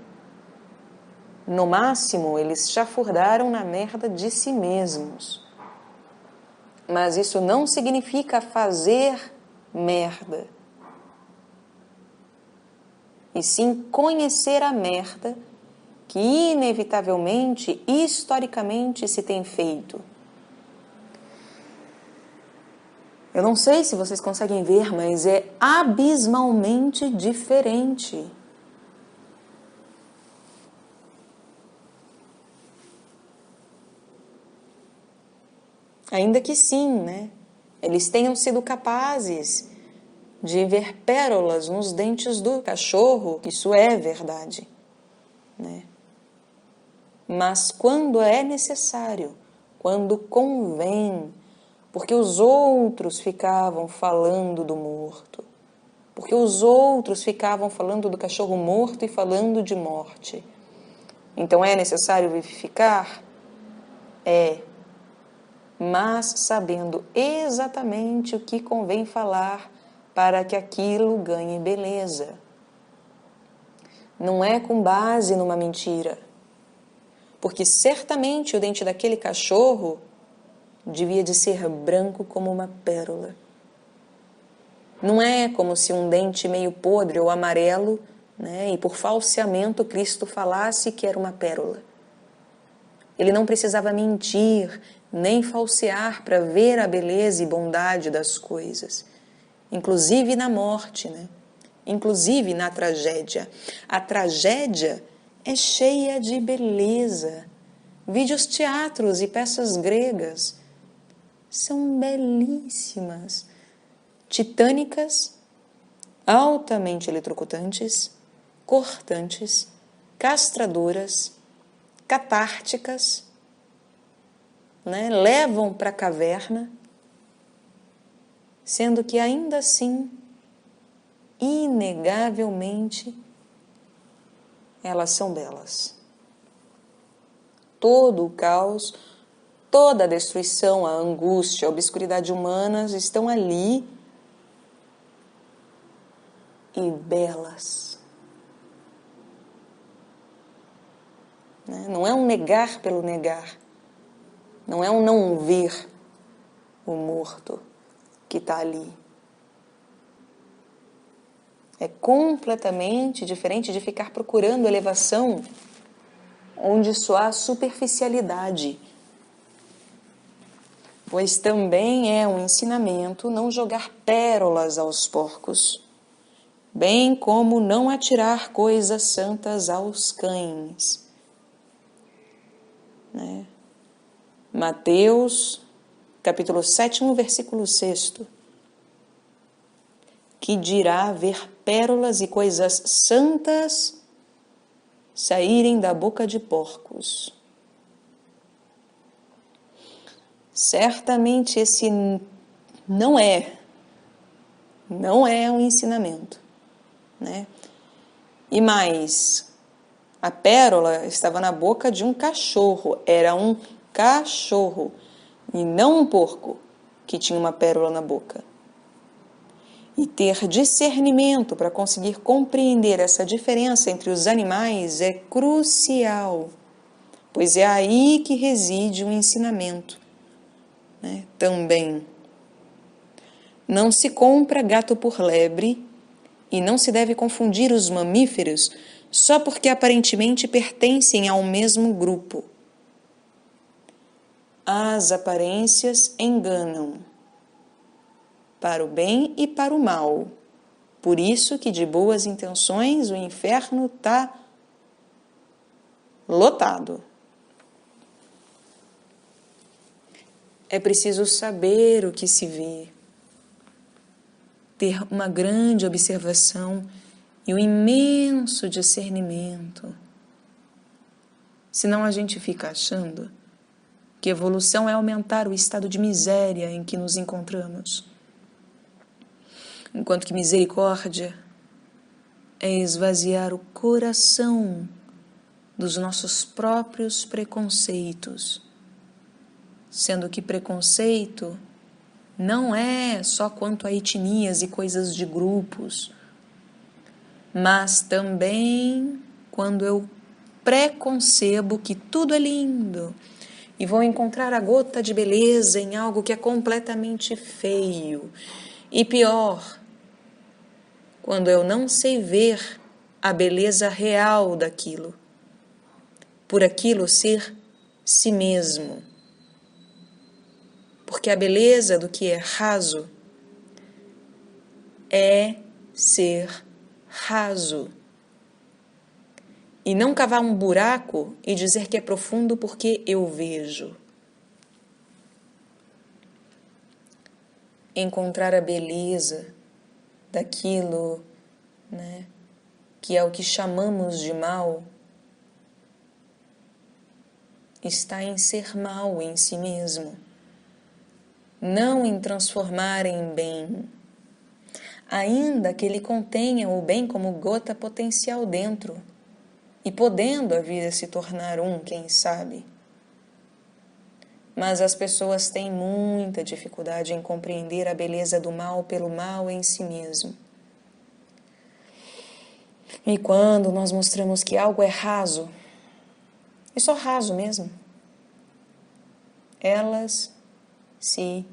no máximo, eles chafurdaram na merda de si mesmos. Mas isso não significa fazer merda. E sim conhecer a merda que inevitavelmente, historicamente, se tem feito. Eu não sei se vocês conseguem ver, mas é abismalmente diferente. Ainda que sim, né? Eles tenham sido capazes de ver pérolas nos dentes do cachorro, isso é verdade, né? Mas quando é necessário, quando convém, porque os outros ficavam falando do morto, porque os outros ficavam falando do cachorro morto e falando de morte. Então é necessário vivificar? É, mas sabendo exatamente o que convém falar para que aquilo ganhe beleza. Não é com base numa mentira, porque certamente o dente daquele cachorro devia de ser branco como uma pérola. Não é como se um dente meio podre ou amarelo, né, e por falseamento Cristo falasse que era uma pérola. Ele não precisava mentir, nem falsear para ver a beleza e bondade das coisas. Inclusive na morte, né? Inclusive na tragédia. A tragédia é cheia de beleza. Vide os teatros e peças gregas. São belíssimas, titânicas, altamente eletrocutantes, cortantes, castradoras, catárticas, né, levam para a caverna, sendo que ainda assim, inegavelmente, elas são belas. Todo o caos, toda a destruição, a angústia, a obscuridade humanas estão ali e belas. Não é um negar pelo negar, não é um não ver o morto que está ali. É completamente diferente de ficar procurando elevação onde só há superficialidade. Pois também é um ensinamento não jogar pérolas aos porcos, bem como não atirar coisas santas aos cães. Mateus, capítulo 7, versículo 6. Que dirá ver pérolas e coisas santas saírem da boca de porcos. Certamente esse não é um ensinamento, né? E mais, a pérola estava na boca de um cachorro, era um cachorro e não um porco que tinha uma pérola na boca. E ter discernimento para conseguir compreender essa diferença entre os animais é crucial, pois é aí que reside o ensinamento, né? Também. Não se compra gato por lebre e não se deve confundir os mamíferos só porque aparentemente pertencem ao mesmo grupo. As aparências enganam, para o bem e para o mal. Por isso que de boas intenções o inferno está lotado. É preciso saber o que se vê, ter uma grande observação e um imenso discernimento. Senão a gente fica achando que evolução é aumentar o estado de miséria em que nos encontramos. Enquanto que misericórdia é esvaziar o coração dos nossos próprios preconceitos, sendo que preconceito não é só quanto a etnias e coisas de grupos, mas também quando eu preconcebo que tudo é lindo e vou encontrar a gota de beleza em algo que é completamente feio. E pior, quando eu não sei ver a beleza real daquilo, por aquilo ser si mesmo. Porque a beleza do que é raso é ser raso. E não cavar um buraco e dizer que é profundo porque eu vejo. Encontrar a beleza daquilo, né, que é o que chamamos de mal, está em ser mal em si mesmo, não em transformar em bem, ainda que ele contenha o bem como gota potencial dentro, e podendo a vida se tornar quem sabe. Mas as pessoas têm muita dificuldade em compreender a beleza do mal pelo mal em si mesmo. E quando nós mostramos que algo é raso, é só raso mesmo, elas se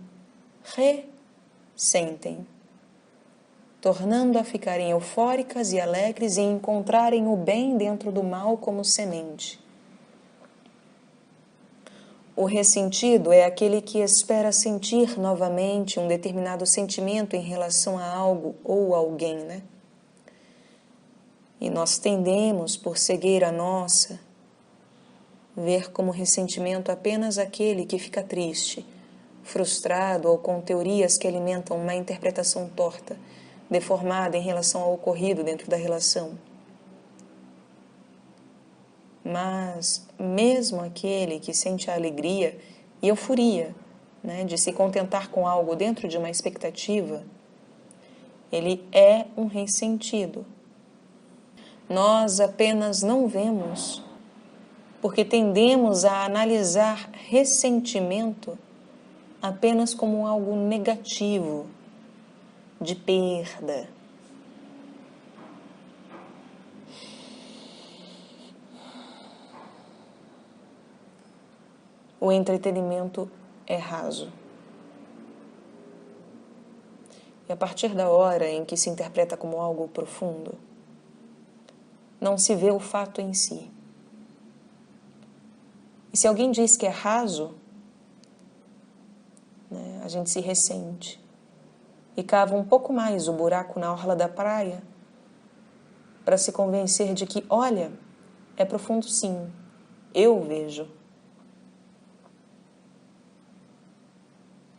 ressentem, tornando a ficarem eufóricas e alegres e encontrarem o bem dentro do mal como semente. O ressentido é aquele que espera sentir novamente um determinado sentimento em relação a algo ou alguém, né? E nós tendemos, por cegueira nossa, ver como ressentimento apenas aquele que fica triste, frustrado ou com teorias que alimentam uma interpretação torta, deformada em relação ao ocorrido dentro da relação. Mas mesmo aquele que sente a alegria e euforia, né, de se contentar com algo dentro de uma expectativa, ele é um ressentido. Nós apenas não vemos porque tendemos a analisar ressentimento apenas como algo negativo, de perda. O entretenimento é raso. E a partir da hora em que se interpreta como algo profundo, não se vê o fato em si. E se alguém diz que é raso, né, a gente se ressente e cava um pouco mais o buraco na orla da praia para se convencer de que, olha, é profundo sim, eu vejo.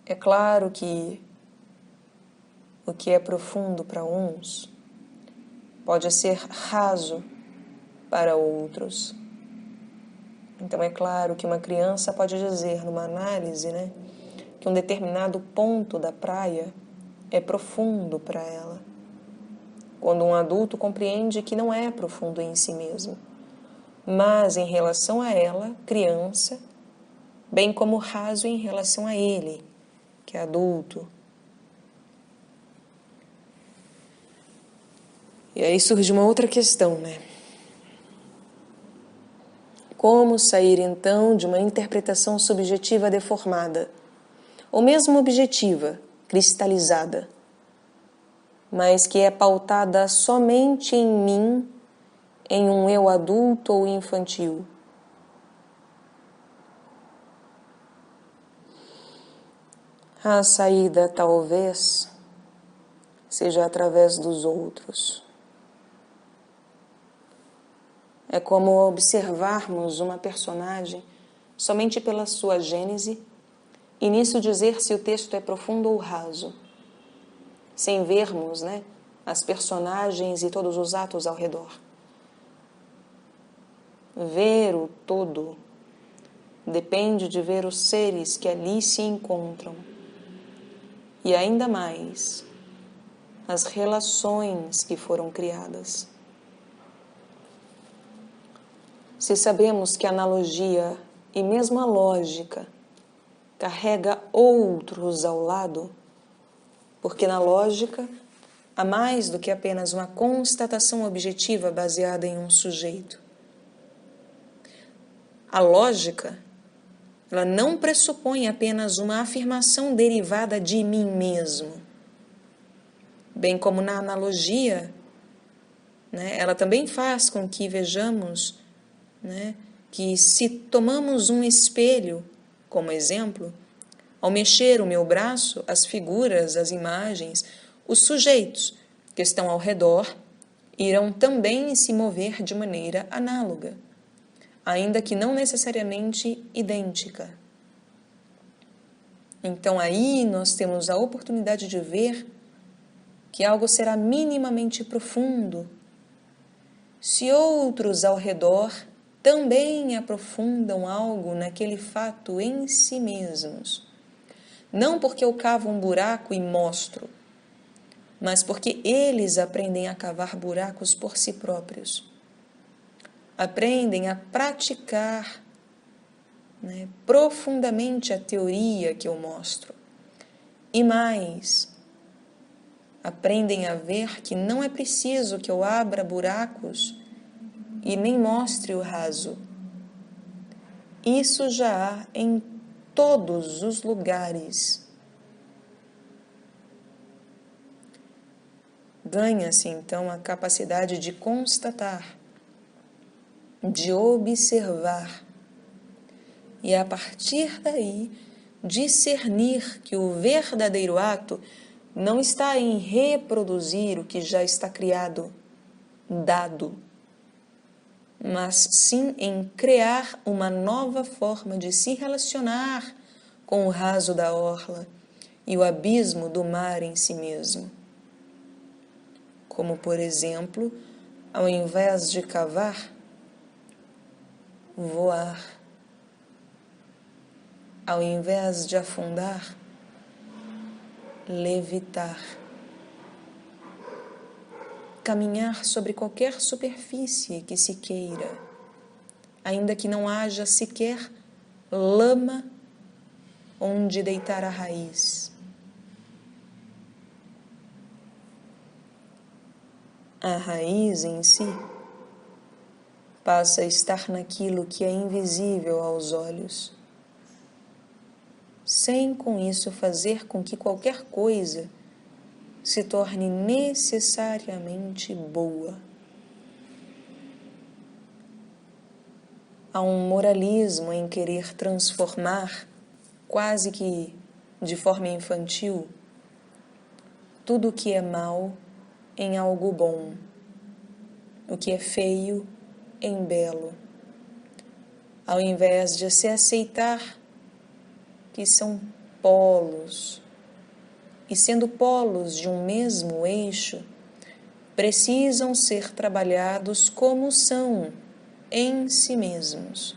É claro que o que é profundo para uns pode ser raso para outros. Então é claro que uma criança pode dizer numa análise, né, que um determinado ponto da praia é profundo para ela, quando um adulto compreende que não é profundo em si mesmo, mas em relação a ela, criança, bem como raso em relação a ele, que é adulto. E aí surge uma outra questão, né? Como sair então de uma interpretação subjetiva deformada, ou mesmo objetiva, cristalizada, mas que é pautada somente em mim, em um eu adulto ou infantil? A saída talvez seja através dos outros. É como observarmos uma personagem somente pela sua gênese e nisso dizer se o texto é profundo ou raso, sem vermos, né, as personagens e todos os atos ao redor. Ver o todo depende de ver os seres que ali se encontram e ainda mais as relações que foram criadas. Se sabemos que a analogia e mesmo a lógica carrega outros ao lado, porque na lógica há mais do que apenas uma constatação objetiva baseada em um sujeito. A lógica, ela não pressupõe apenas uma afirmação derivada de mim mesmo. Bem como na analogia, né, ela também faz com que vejamos, né, que se tomamos um espelho como exemplo, ao mexer o meu braço, as figuras, as imagens, os sujeitos que estão ao redor irão também se mover de maneira análoga, ainda que não necessariamente idêntica. Então aí nós temos a oportunidade de ver que algo será minimamente profundo se outros ao redor também aprofundam algo naquele fato em si mesmos. Não porque eu cavo um buraco e mostro, mas porque eles aprendem a cavar buracos por si próprios. Aprendem a praticar, né, profundamente a teoria que eu mostro. E mais, aprendem a ver que não é preciso que eu abra buracos e nem mostre o raso. Isso já há em todos os lugares. Ganha-se, então, a capacidade de constatar, de observar, e a partir daí discernir que o verdadeiro ato não está em reproduzir o que já está criado, dado, mas sim em criar uma nova forma de se relacionar com o raso da orla e o abismo do mar em si mesmo. Como, por exemplo, ao invés de cavar, voar. ao invés de afundar, levitar. Caminhar sobre qualquer superfície que se queira, ainda que não haja sequer lama onde deitar a raiz. A raiz em si passa a estar naquilo que é invisível aos olhos, sem com isso fazer com que qualquer coisa se torne necessariamente boa. Há um moralismo em querer transformar, quase que de forma infantil, tudo o que é mal em algo bom, o que é feio em belo, ao invés de se aceitar que são polos, e sendo polos de um mesmo eixo, precisam ser trabalhados como são em si mesmos.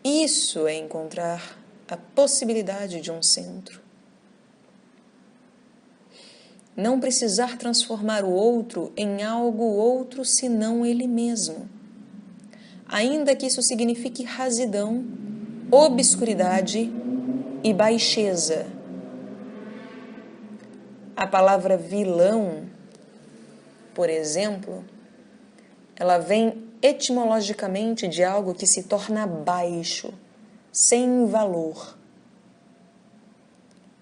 Isso é encontrar a possibilidade de um centro. Não precisar transformar o outro em algo outro senão ele mesmo, ainda que isso signifique rasidão, obscuridade e baixeza. A palavra vilão, por exemplo, ela vem etimologicamente de algo que se torna baixo, sem valor.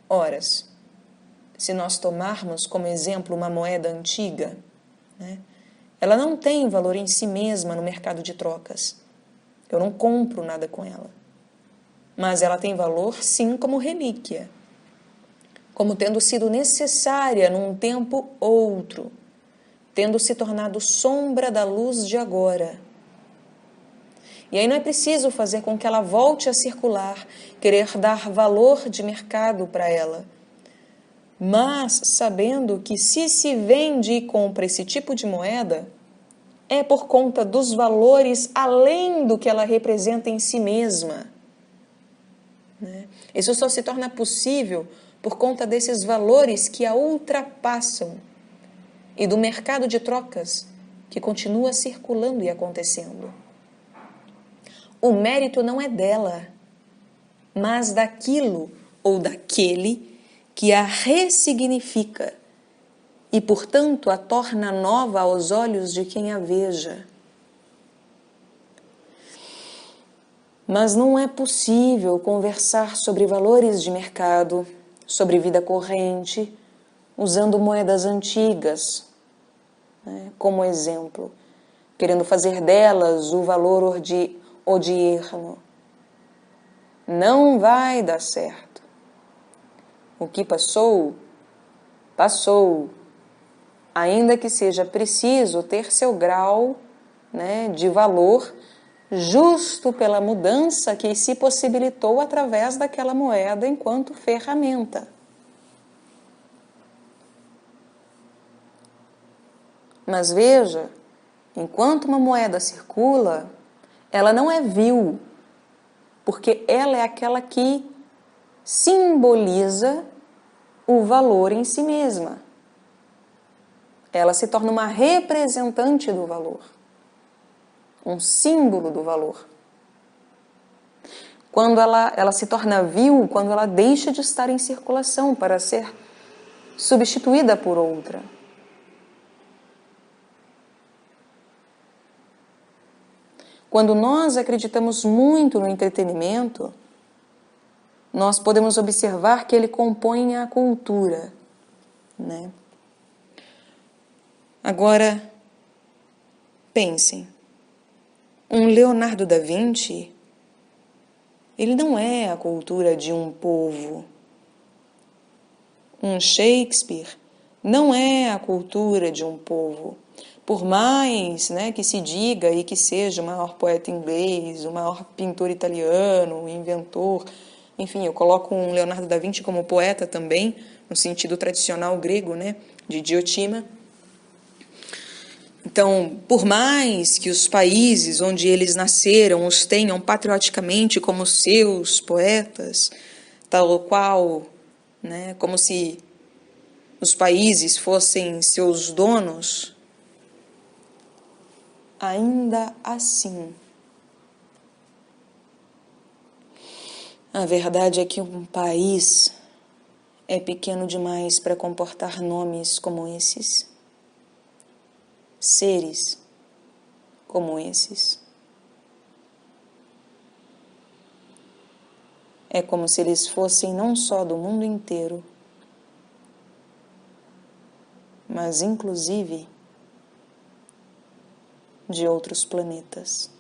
Ora, se nós tomarmos como exemplo uma moeda antiga, né, ela não tem valor em si mesma no mercado de trocas. Eu não compro nada com ela. Mas ela tem valor, sim, como relíquia, como tendo sido necessária num tempo outro, tendo se tornado sombra da luz de agora. E aí não é preciso fazer com que ela volte a circular, querer dar valor de mercado para ela, mas sabendo que se vende e compra esse tipo de moeda, é por conta dos valores além do que ela representa em si mesma. Isso só se torna possível por conta desses valores que a ultrapassam e do mercado de trocas que continua circulando e acontecendo. O mérito não é dela, mas daquilo ou daquele que a ressignifica e, portanto, a torna nova aos olhos de quem a veja. Mas não é possível conversar sobre valores de mercado, sobre vida corrente, usando moedas antigas, né, como exemplo, querendo fazer delas o valor odierno. Não vai dar certo. O que passou, passou, ainda que seja preciso ter seu grau, né, de valor justo pela mudança que se possibilitou através daquela moeda enquanto ferramenta. Mas veja, enquanto uma moeda circula, ela não é vil, porque ela é aquela que simboliza o valor em si mesma. Ela se torna uma representante do valor, um símbolo do valor. Quando ela se torna vil, quando ela deixa de estar em circulação para ser substituída por outra. Quando nós acreditamos muito no entretenimento, nós podemos observar que ele compõe a cultura, né? Agora, pensem, um Leonardo da Vinci, ele não é a cultura de um povo. Um Shakespeare não é a cultura de um povo. Por mais, né, que se diga e que seja o maior poeta inglês, o maior pintor italiano, o inventor, enfim, eu coloco um Leonardo da Vinci como poeta também, no sentido tradicional grego, né, de Diotima. Então, por mais que os países onde eles nasceram os tenham patrioticamente como seus poetas, tal qual, né, como se os países fossem seus donos, ainda assim, a verdade é que um país é pequeno demais para comportar nomes como esses, seres como esses. É como se eles fossem não só do mundo inteiro, mas inclusive de outros planetas.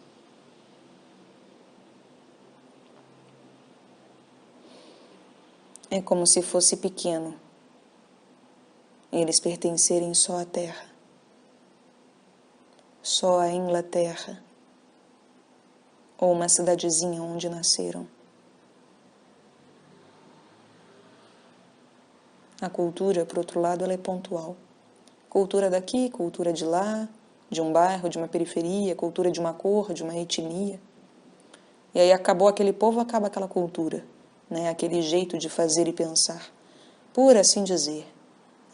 É como se fosse pequeno e eles pertencerem só à Terra, só à Inglaterra, ou uma cidadezinha onde nasceram. A cultura, por outro lado, ela é pontual. Cultura daqui, cultura de lá, de um bairro, de uma periferia, cultura de uma cor, de uma etnia. E aí acabou aquele povo, acaba aquela cultura, né? Aquele jeito de fazer e pensar, por assim dizer.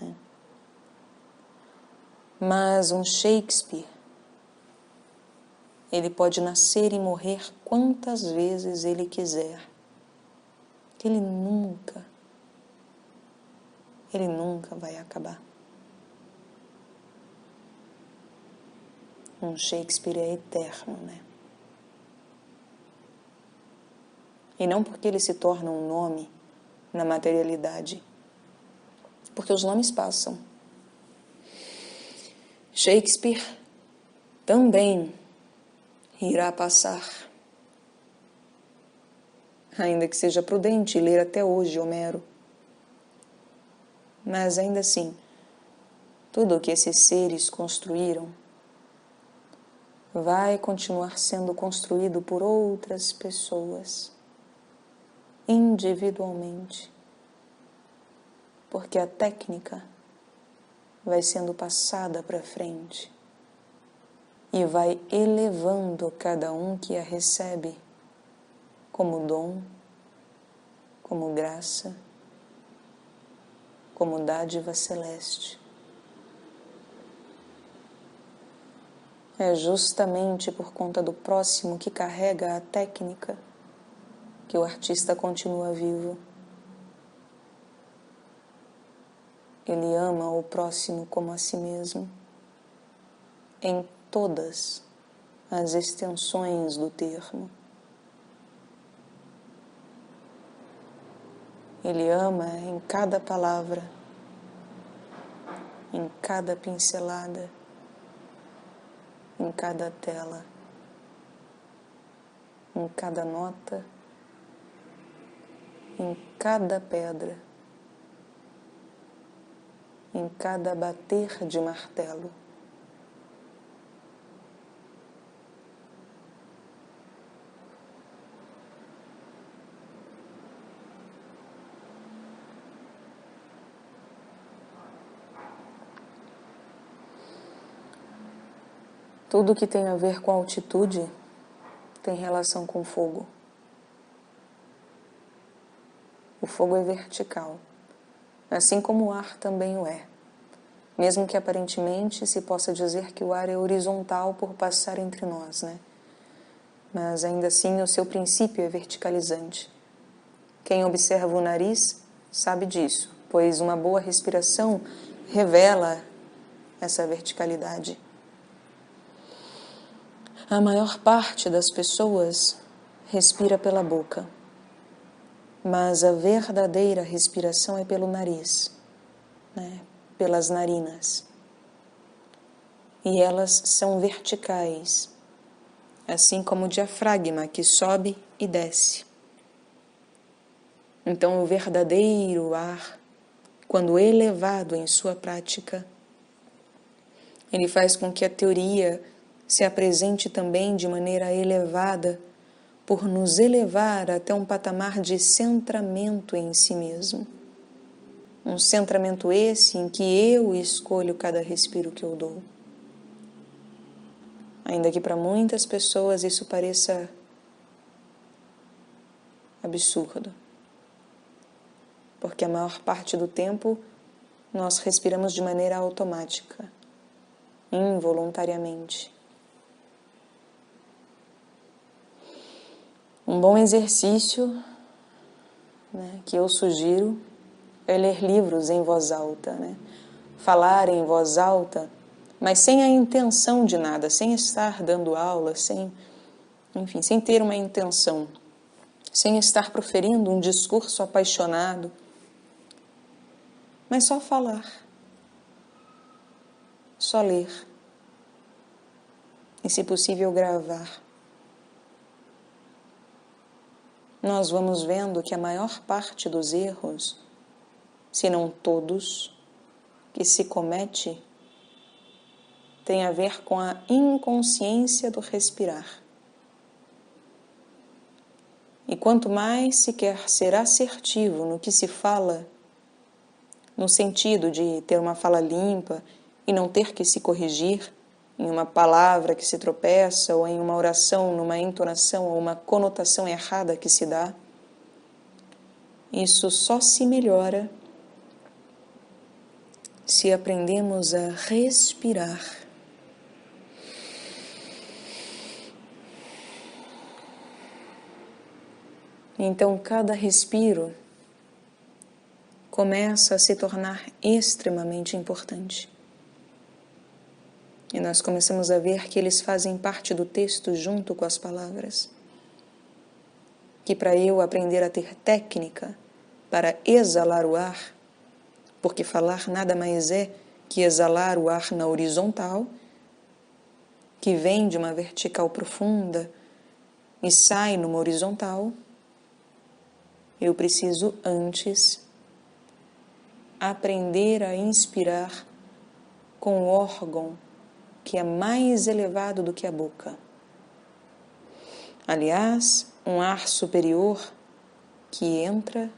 Né? Mas um Shakespeare, ele pode nascer e morrer quantas vezes ele quiser. Ele nunca vai acabar. Um Shakespeare é eterno, né? E não porque ele se torna um nome na materialidade, porque os nomes passam. Shakespeare também irá passar, ainda que seja prudente ler até hoje Homero. Mas ainda assim, tudo o que esses seres construíram vai continuar sendo construído por outras pessoas, individualmente, porque a técnica vai sendo passada para frente e vai elevando cada um que a recebe como dom, como graça, como dádiva celeste. É justamente por conta do próximo que carrega a técnica que o artista continua vivo. Ele ama o próximo como a si mesmo, em todas as extensões do termo. Ele ama em cada palavra, em cada pincelada, em cada tela, em cada nota, em cada pedra, em cada bater de martelo. Tudo que tem a ver com altitude tem relação com fogo. O fogo é vertical, assim como o ar também o é. Mesmo que aparentemente se possa dizer que o ar é horizontal por passar entre nós, né? Mas ainda assim o seu princípio é verticalizante. Quem observa o nariz sabe disso, pois uma boa respiração revela essa verticalidade. A maior parte das pessoas respira pela boca, mas a verdadeira respiração é pelo nariz, né? Pelas narinas. E elas são verticais, assim como o diafragma que sobe e desce. Então, o verdadeiro ar, quando elevado em sua prática, ele faz com que a teoria se apresente também de maneira elevada, por nos elevar até um patamar de centramento em si mesmo. Um centramento esse em que eu escolho cada respiro que eu dou. Ainda que para muitas pessoas isso pareça absurdo, porque a maior parte do tempo nós respiramos de maneira automática, involuntariamente. Um bom exercício, que eu sugiro é ler livros em voz alta, falar em voz alta, mas sem a intenção de nada, sem estar dando aula, sem ter uma intenção, sem estar proferindo um discurso apaixonado, mas só falar, só ler e, se possível, gravar. Nós vamos vendo que a maior parte dos erros, se não todos, que se comete, tem a ver com a inconsciência do respirar. E quanto mais se quer ser assertivo no que se fala, no sentido de ter uma fala limpa e não ter que se corrigir em uma palavra que se tropeça, ou em uma oração, numa entonação ou uma conotação errada que se dá, isso só se melhora se aprendemos a respirar. Então, cada respiro começa a se tornar extremamente importante. E nós começamos a ver que eles fazem parte do texto junto com as palavras. Que para eu aprender a ter técnica para exalar o ar, porque falar nada mais é que exalar o ar na horizontal, que vem de uma vertical profunda e sai numa horizontal, eu preciso antes aprender a inspirar com o órgão que é mais elevado do que a boca. Aliás, um ar superior que entra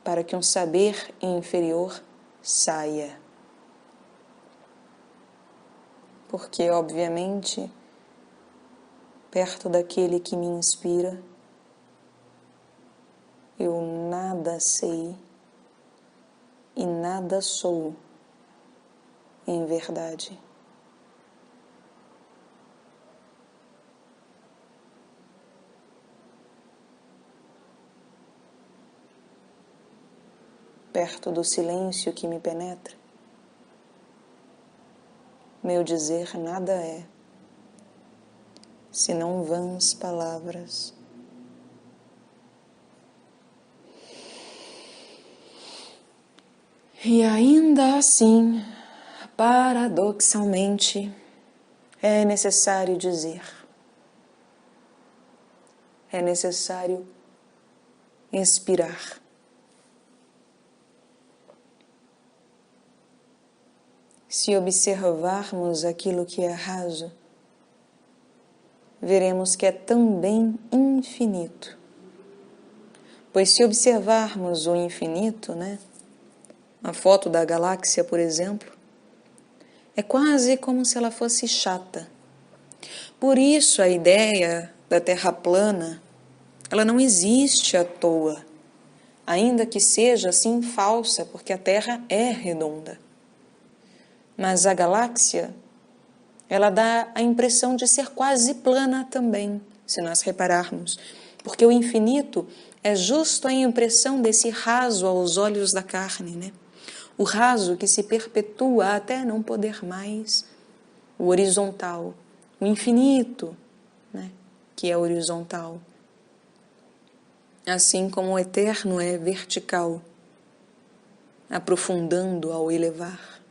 para que um saber inferior saia. Porque, obviamente, perto daquele que me inspira, eu nada sei e nada sou em verdade. Perto do silêncio que me penetra, meu dizer nada é, senão vãs palavras. E ainda assim, paradoxalmente, é necessário dizer, é necessário inspirar. Se observarmos aquilo que é raso, veremos que é também infinito. Pois se observarmos o infinito, a foto da galáxia, por exemplo, é quase como se ela fosse chata. Por isso a ideia da Terra plana, ela não existe à toa, ainda que seja assim falsa, porque a Terra é redonda. Mas a galáxia, ela dá a impressão de ser quase plana também, se nós repararmos, porque o infinito é justo a impressão desse raso aos olhos da carne, O raso que se perpetua até não poder mais, o horizontal, o infinito, que é horizontal. Assim como o eterno é vertical, aprofundando ao elevar.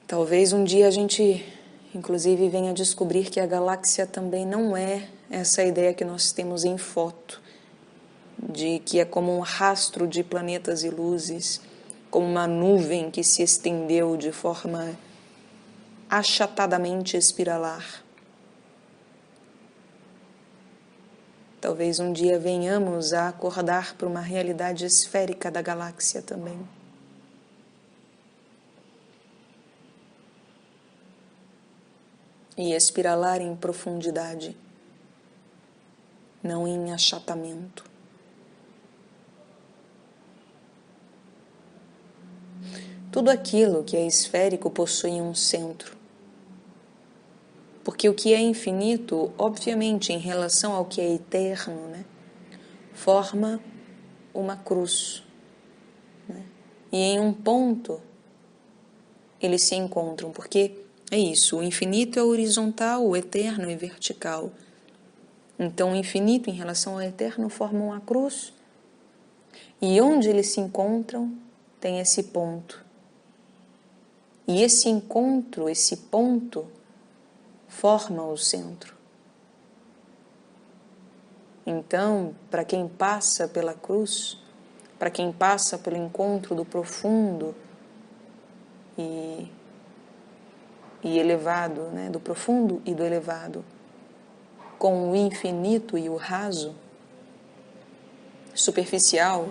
Talvez um dia a gente, inclusive, venha descobrir que a galáxia também não é essa ideia que nós temos em foto, de que é como um rastro de planetas e luzes, como uma nuvem que se estendeu de forma achatadamente espiralar. Talvez um dia venhamos a acordar para uma realidade esférica da galáxia também. e espiralar em profundidade, não em achatamento. Tudo aquilo que é esférico possui um centro. Porque o que é infinito, obviamente, em relação ao que é eterno, né, forma uma cruz. Né? E em um ponto eles se encontram, porque é isso, o infinito é horizontal, o eterno é vertical. Então o infinito em relação ao eterno forma uma cruz, e onde eles se encontram tem esse ponto. E esse encontro, esse ponto, forma o centro. Então, para quem passa pela cruz, para quem passa pelo encontro do profundo e elevado, né, do profundo e do elevado, com o infinito e o raso, superficial,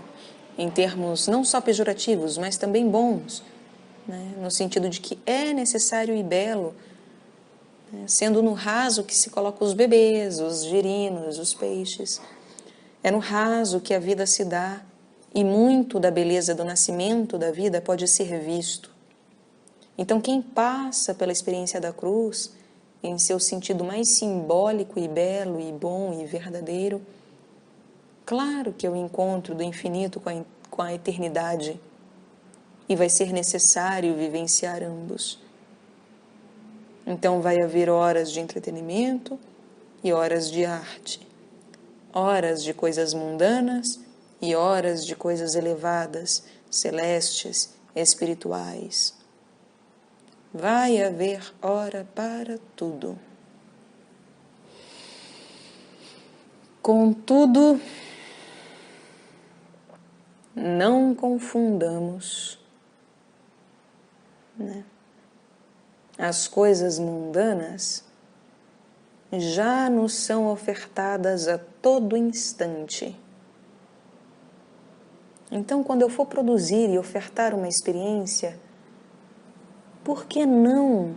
em termos não só pejorativos, mas também bons, né, no sentido de que é necessário e belo, né, sendo no raso que se coloca os bebês, os girinos, os peixes. É no raso que a vida se dá, e muito da beleza do nascimento da vida pode ser visto. Então, quem passa pela experiência da cruz, em seu sentido mais simbólico e belo e bom e verdadeiro, claro que é o encontro do infinito com a eternidade, e vai ser necessário vivenciar ambos. Então vai haver horas de entretenimento e horas de arte, horas de coisas mundanas e horas de coisas elevadas, celestes, espirituais. Vai haver hora para tudo. Contudo, não confundamos, né? As coisas mundanas já nos são ofertadas a todo instante. Então, quando eu for produzir e ofertar uma experiência, por que não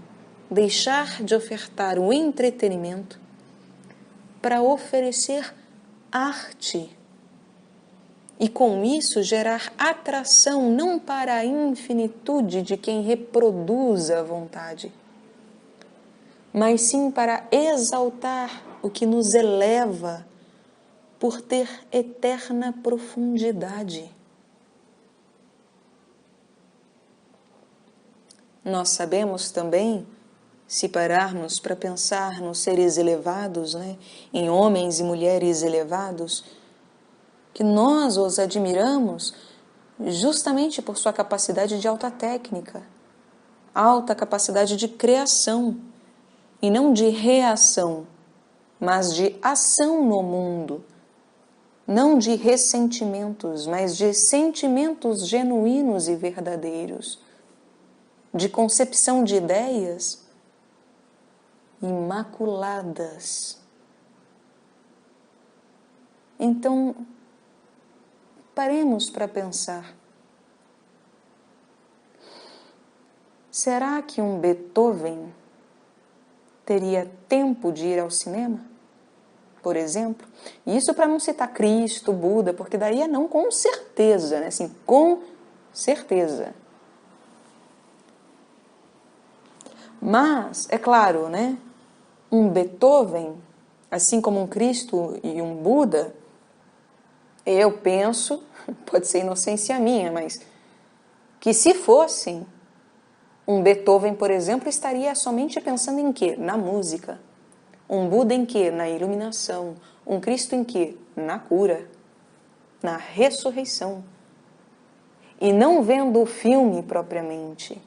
deixar de ofertar o entretenimento para oferecer arte? E com isso gerar atração não para a infinitude de quem reproduz a vontade, mas sim para exaltar o que nos eleva por ter eterna profundidade. Nós sabemos também, se pararmos para pensar nos seres elevados, né, em homens e mulheres elevados, que nós os admiramos justamente por sua capacidade de alta técnica, alta capacidade de criação, e não de reação, mas de ação no mundo, não de ressentimentos, mas de sentimentos genuínos e verdadeiros, de concepção de ideias imaculadas. Então, paremos para pensar. Será que um Beethoven teria tempo de ir ao cinema, por exemplo? E isso para não citar Cristo, Buda, porque daí é não com certeza, né? Assim, com certeza. Mas, é claro, né? Um Beethoven, assim como um Cristo e um Buda, eu penso, pode ser inocência minha, mas que se fossem, um Beethoven, por exemplo, estaria somente pensando em quê? Na música. Um Buda em quê? Na iluminação. Um Cristo em quê? Na cura, na ressurreição. E não vendo o filme propriamente,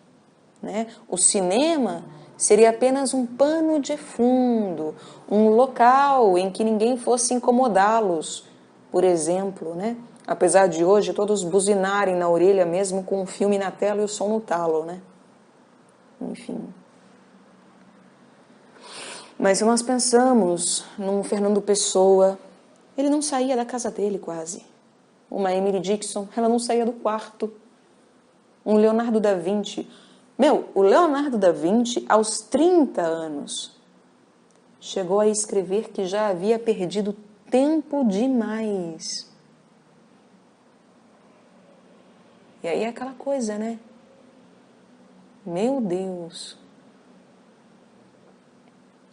né? O cinema seria apenas um pano de fundo, um local em que ninguém fosse incomodá-los, por exemplo, né? Apesar de hoje todos buzinarem na orelha mesmo com o filme na tela e o som no talo, né? Enfim. Mas se nós pensamos num Fernando Pessoa, ele não saía da casa dele quase. Uma Emily Dickinson, ela não saía do quarto. Um Leonardo da Vinci. O Leonardo da Vinci, aos 30 anos, chegou a escrever que já havia perdido tempo demais. E aí é aquela coisa, né? Meu Deus!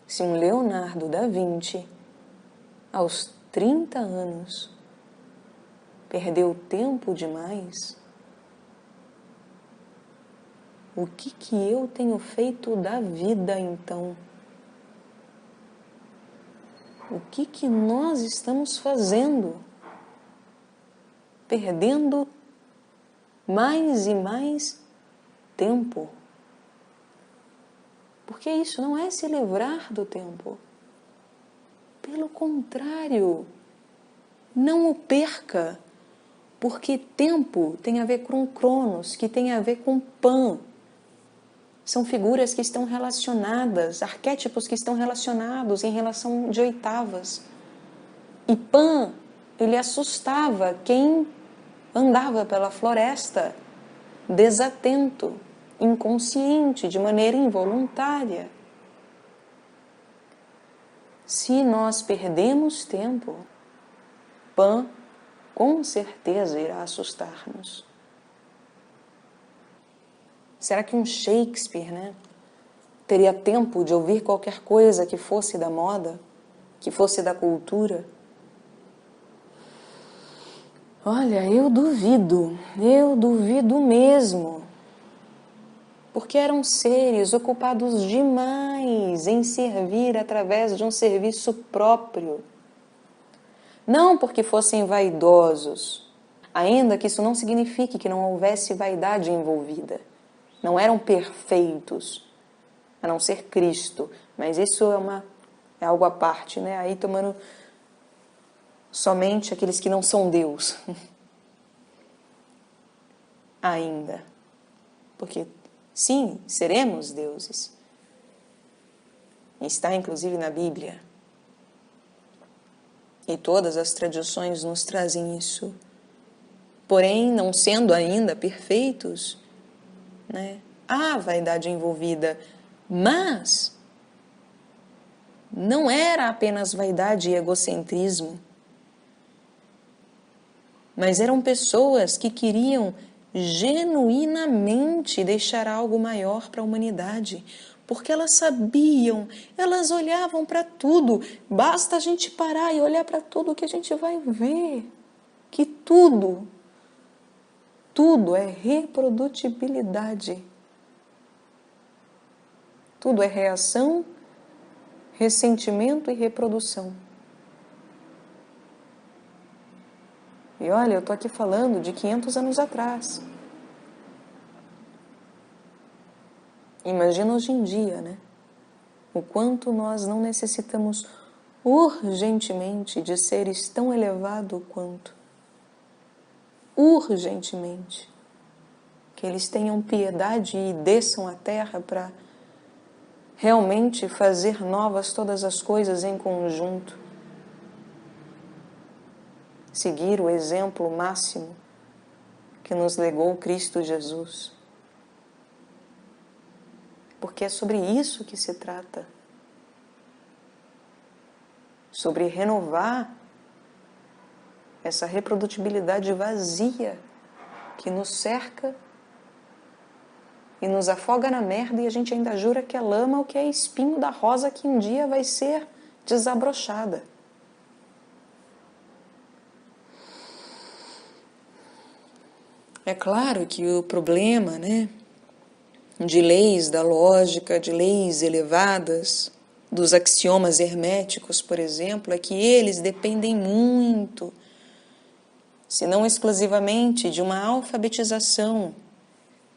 Se um Leonardo da Vinci, aos 30 anos, perdeu tempo demais, o que eu tenho feito da vida então? O que nós estamos fazendo? Perdendo mais e mais tempo. Porque isso não é se livrar do tempo. Pelo contrário, não o perca. Porque tempo tem a ver com cronos, que tem a ver com Pan. São figuras que estão relacionadas, arquétipos que estão relacionados em relação de oitavas. E Pan, ele assustava quem andava pela floresta desatento, inconsciente, de maneira involuntária. Se nós perdemos tempo, Pan com certeza irá assustar-nos. Será que um Shakespeare, né, teria tempo de ouvir qualquer coisa que fosse da moda, que fosse da cultura? Olha, eu duvido mesmo. Porque eram seres ocupados demais em servir através de um serviço próprio. Não porque fossem vaidosos, ainda que isso não signifique que não houvesse vaidade envolvida. Não eram perfeitos, a não ser Cristo, mas isso é algo à parte, né? Aí tomando somente aqueles que não são Deus. Ainda. Porque, sim, seremos deuses. Está inclusive na Bíblia. E todas as tradições nos trazem isso. Porém, não sendo ainda perfeitos, né, há vaidade envolvida. Mas não era apenas vaidade e egocentrismo. Mas eram pessoas que queriam genuinamente deixar algo maior para a humanidade. Porque elas sabiam, elas olhavam para tudo. Basta a gente parar e olhar para tudo que a gente vai ver. Que tudo é reprodutibilidade. Tudo é reação, ressentimento e reprodução. E olha, eu estou aqui falando de 500 anos atrás. Imagina hoje em dia, né? O quanto nós não necessitamos urgentemente de seres tão elevados quanto. Urgentemente. Que eles tenham piedade e desçam à terra para realmente fazer novas todas as coisas em conjunto. Seguir o exemplo máximo que nos legou Cristo Jesus. Porque é sobre isso que se trata. Sobre renovar essa reprodutibilidade vazia que nos cerca e nos afoga na merda, e a gente ainda jura que é lama ou que é espinho da rosa que um dia vai ser desabrochada. É claro que o problema, né, de leis da lógica, de leis elevadas, dos axiomas herméticos, por exemplo, é que eles dependem muito, se não exclusivamente, de uma alfabetização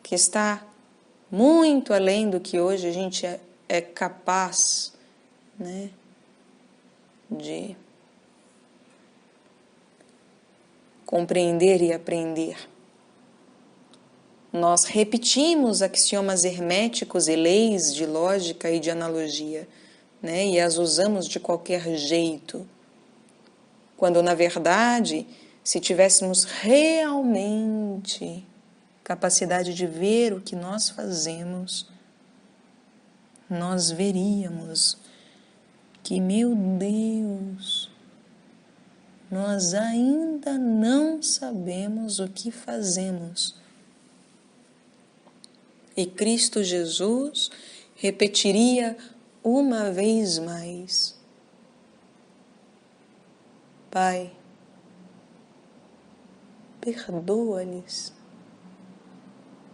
que está muito além do que hoje a gente é capaz, né, de compreender e aprender. Nós repetimos axiomas herméticos e leis de lógica e de analogia, né, e as usamos de qualquer jeito, quando na verdade, se tivéssemos realmente capacidade de ver o que nós fazemos, nós veríamos que, meu Deus, nós ainda não sabemos o que fazemos. E Cristo Jesus repetiria uma vez mais: Pai, perdoa-lhes,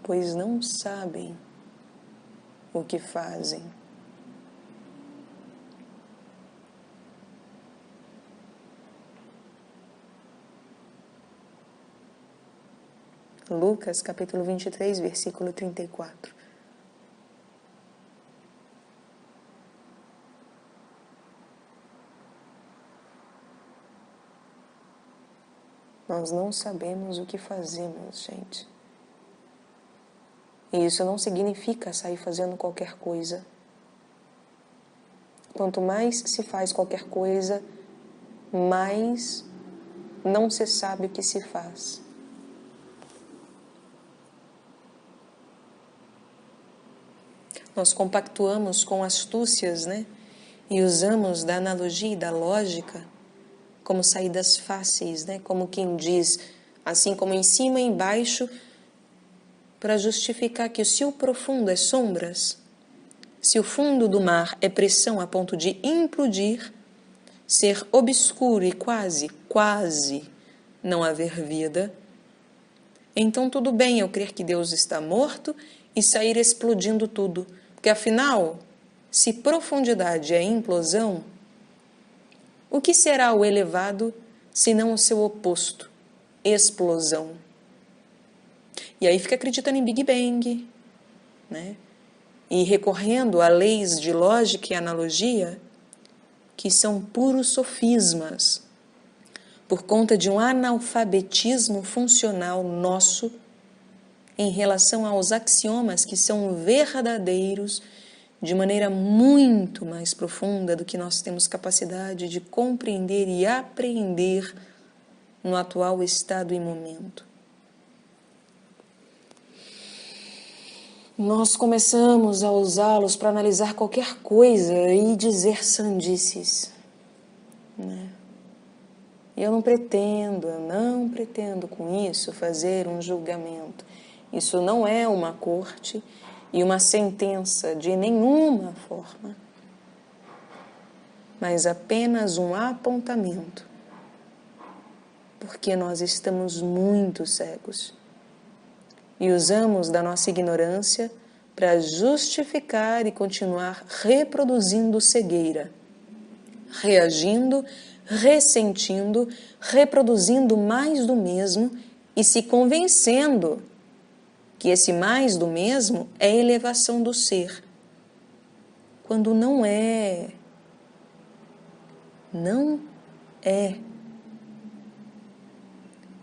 pois não sabem o que fazem. Lucas, capítulo 23, versículo 34. Nós não sabemos o que fazemos, gente. E isso não significa sair fazendo qualquer coisa. Quanto mais se faz qualquer coisa, mais não se sabe o que se faz. Nós compactuamos com astúcias, né? E usamos da analogia e da lógica como saídas fáceis, né? Como quem diz, assim como em cima e embaixo, para justificar que se o profundo é sombras, se o fundo do mar é pressão a ponto de implodir, ser obscuro e quase não haver vida, então tudo bem eu crer que Deus está morto e sair explodindo tudo, porque afinal, se profundidade é implosão, o que será o elevado senão o seu oposto, explosão? E aí fica acreditando em Big Bang, né? E recorrendo a leis de lógica e analogia, que são puros sofismas, por conta de um analfabetismo funcional nosso em relação aos axiomas que são verdadeiros de maneira muito mais profunda do que nós temos capacidade de compreender e apreender no atual estado e momento. Nós começamos a usá-los para analisar qualquer coisa e dizer sandices, né? E eu não pretendo com isso fazer um julgamento. Isso não é uma corte e uma sentença de nenhuma forma, mas apenas um apontamento, porque nós estamos muito cegos e usamos da nossa ignorância para justificar e continuar reproduzindo cegueira, reagindo, ressentindo, reproduzindo mais do mesmo e se convencendo que esse mais do mesmo é elevação do ser, quando não é. Não é.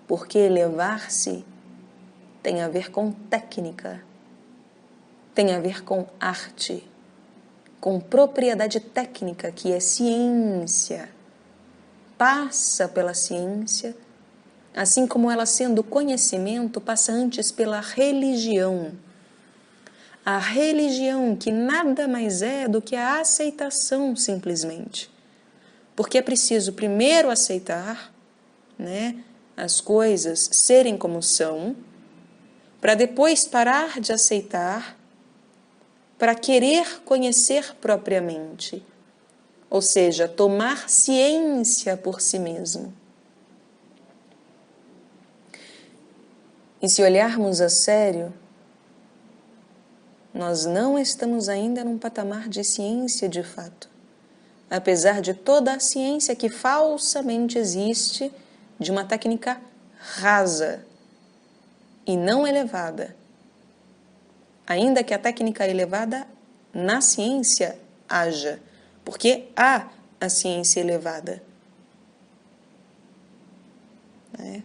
Porque elevar-se tem a ver com técnica, tem a ver com arte, com propriedade técnica, que é ciência. Passa pela ciência, assim como ela sendo conhecimento, passa antes pela religião. A religião que nada mais é do que a aceitação, simplesmente. Porque é preciso primeiro aceitar, né, as coisas serem como são, para depois parar de aceitar, para querer conhecer propriamente. Ou seja, tomar ciência por si mesmo. E se olharmos a sério, nós não estamos ainda num patamar de ciência de fato, apesar de toda a ciência que falsamente existe de uma técnica rasa e não elevada. Ainda que a técnica elevada na ciência haja, porque há a ciência elevada, né?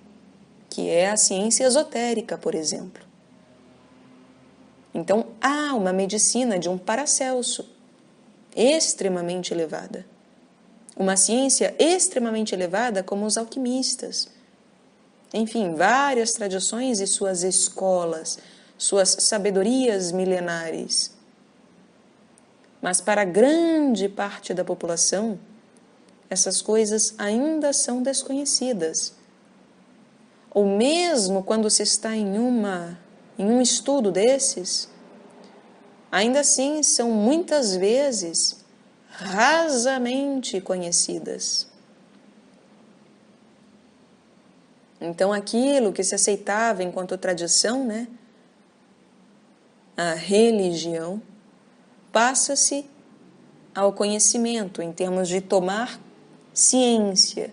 Que é a ciência esotérica, por exemplo. Então, há uma medicina de um Paracelso extremamente elevada. Uma ciência extremamente elevada como os alquimistas. Enfim, várias tradições e suas escolas, suas sabedorias milenares. Mas para grande parte da população, essas coisas ainda são desconhecidas. Ou mesmo quando se está em um estudo desses, ainda assim são muitas vezes rasamente conhecidas. Então aquilo que se aceitava enquanto tradição, né, a religião, passa-se ao conhecimento em termos de tomar ciência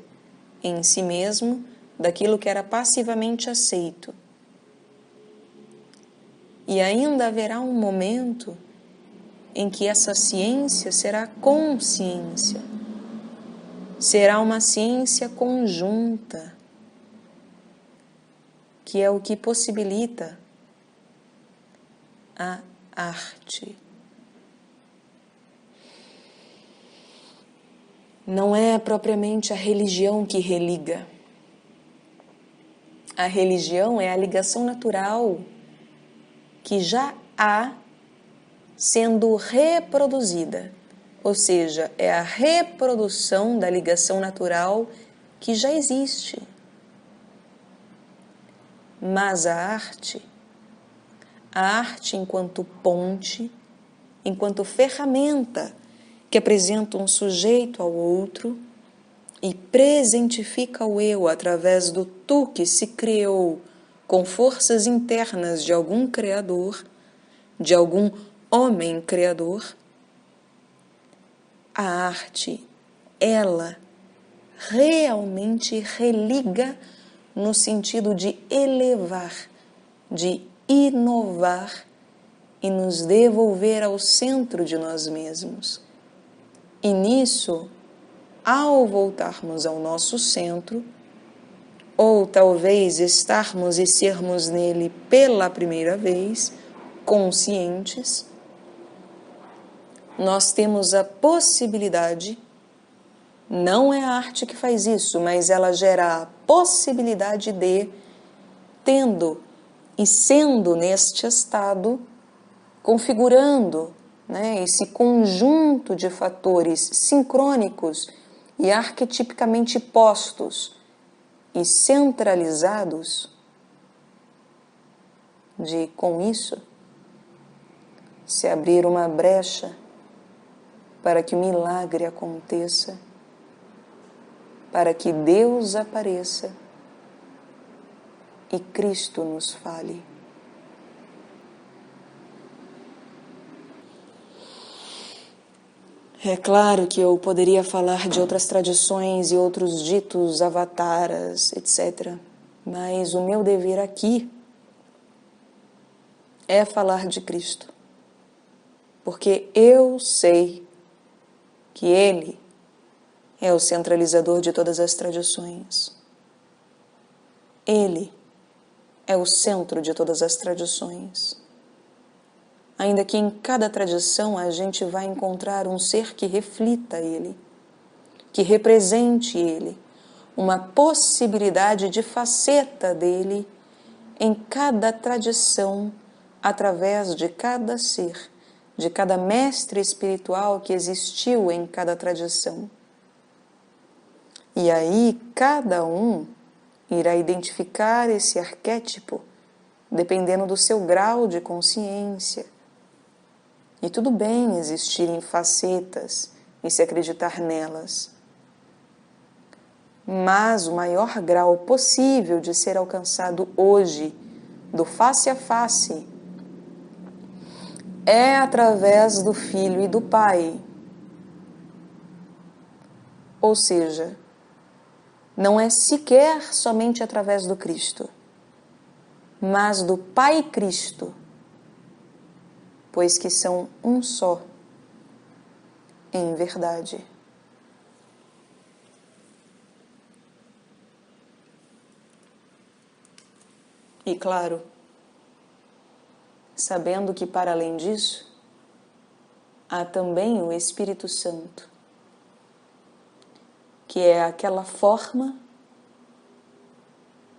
em si mesmo daquilo que era passivamente aceito. E ainda haverá um momento em que essa ciência será consciência, será uma ciência conjunta, que é o que possibilita a arte. Não é propriamente a religião que religa. A religião é a ligação natural que já há sendo reproduzida, ou seja, é a reprodução da ligação natural que já existe. Mas a arte enquanto ponte, enquanto ferramenta que apresenta um sujeito ao outro e presentifica o eu através do tu que se criou com forças internas de algum criador, de algum homem criador, a arte, ela realmente religa no sentido de elevar, de inovar e nos devolver ao centro de nós mesmos. E nisso, ao voltarmos ao nosso centro, ou talvez estarmos e sermos nele pela primeira vez, conscientes, nós temos a possibilidade, não é a arte que faz isso, mas ela gera a possibilidade de, tendo e sendo neste estado, configurando, né, esse conjunto de fatores sincrônicos e arquetipicamente postos e centralizados, de, com isso, se abrir uma brecha para que o milagre aconteça, para que Deus apareça e Cristo nos fale. É claro que eu poderia falar de outras tradições e outros ditos, avataras, etc. Mas o meu dever aqui é falar de Cristo. Porque eu sei que Ele é o centralizador de todas as tradições. Ele é o centro de todas as tradições. Ainda que em cada tradição a gente vai encontrar um ser que reflita Ele, que represente Ele, uma possibilidade de faceta dele em cada tradição, através de cada ser, de cada mestre espiritual que existiu em cada tradição. E aí cada um irá identificar esse arquétipo dependendo do seu grau de consciência. E tudo bem existirem facetas e se acreditar nelas. Mas o maior grau possível de ser alcançado hoje, do face a face, é através do Filho e do Pai. Ou seja, não é sequer somente através do Cristo, mas do Pai Cristo, pois que são um só, em verdade. E claro, sabendo que para além disso, há também o Espírito Santo, que é aquela forma,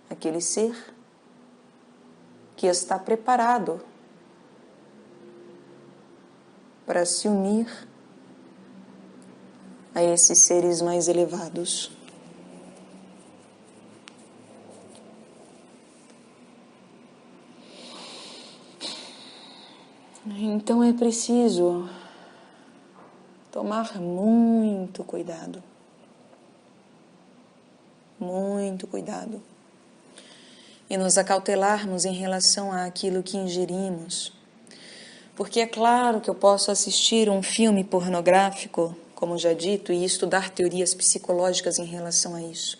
aquele ser que está preparado para se unir a esses seres mais elevados. Então é preciso tomar muito cuidado. Muito cuidado. E nos acautelarmos em relação àquilo que ingerimos. Porque é claro que eu posso assistir um filme pornográfico, como já dito, e estudar teorias psicológicas em relação a isso.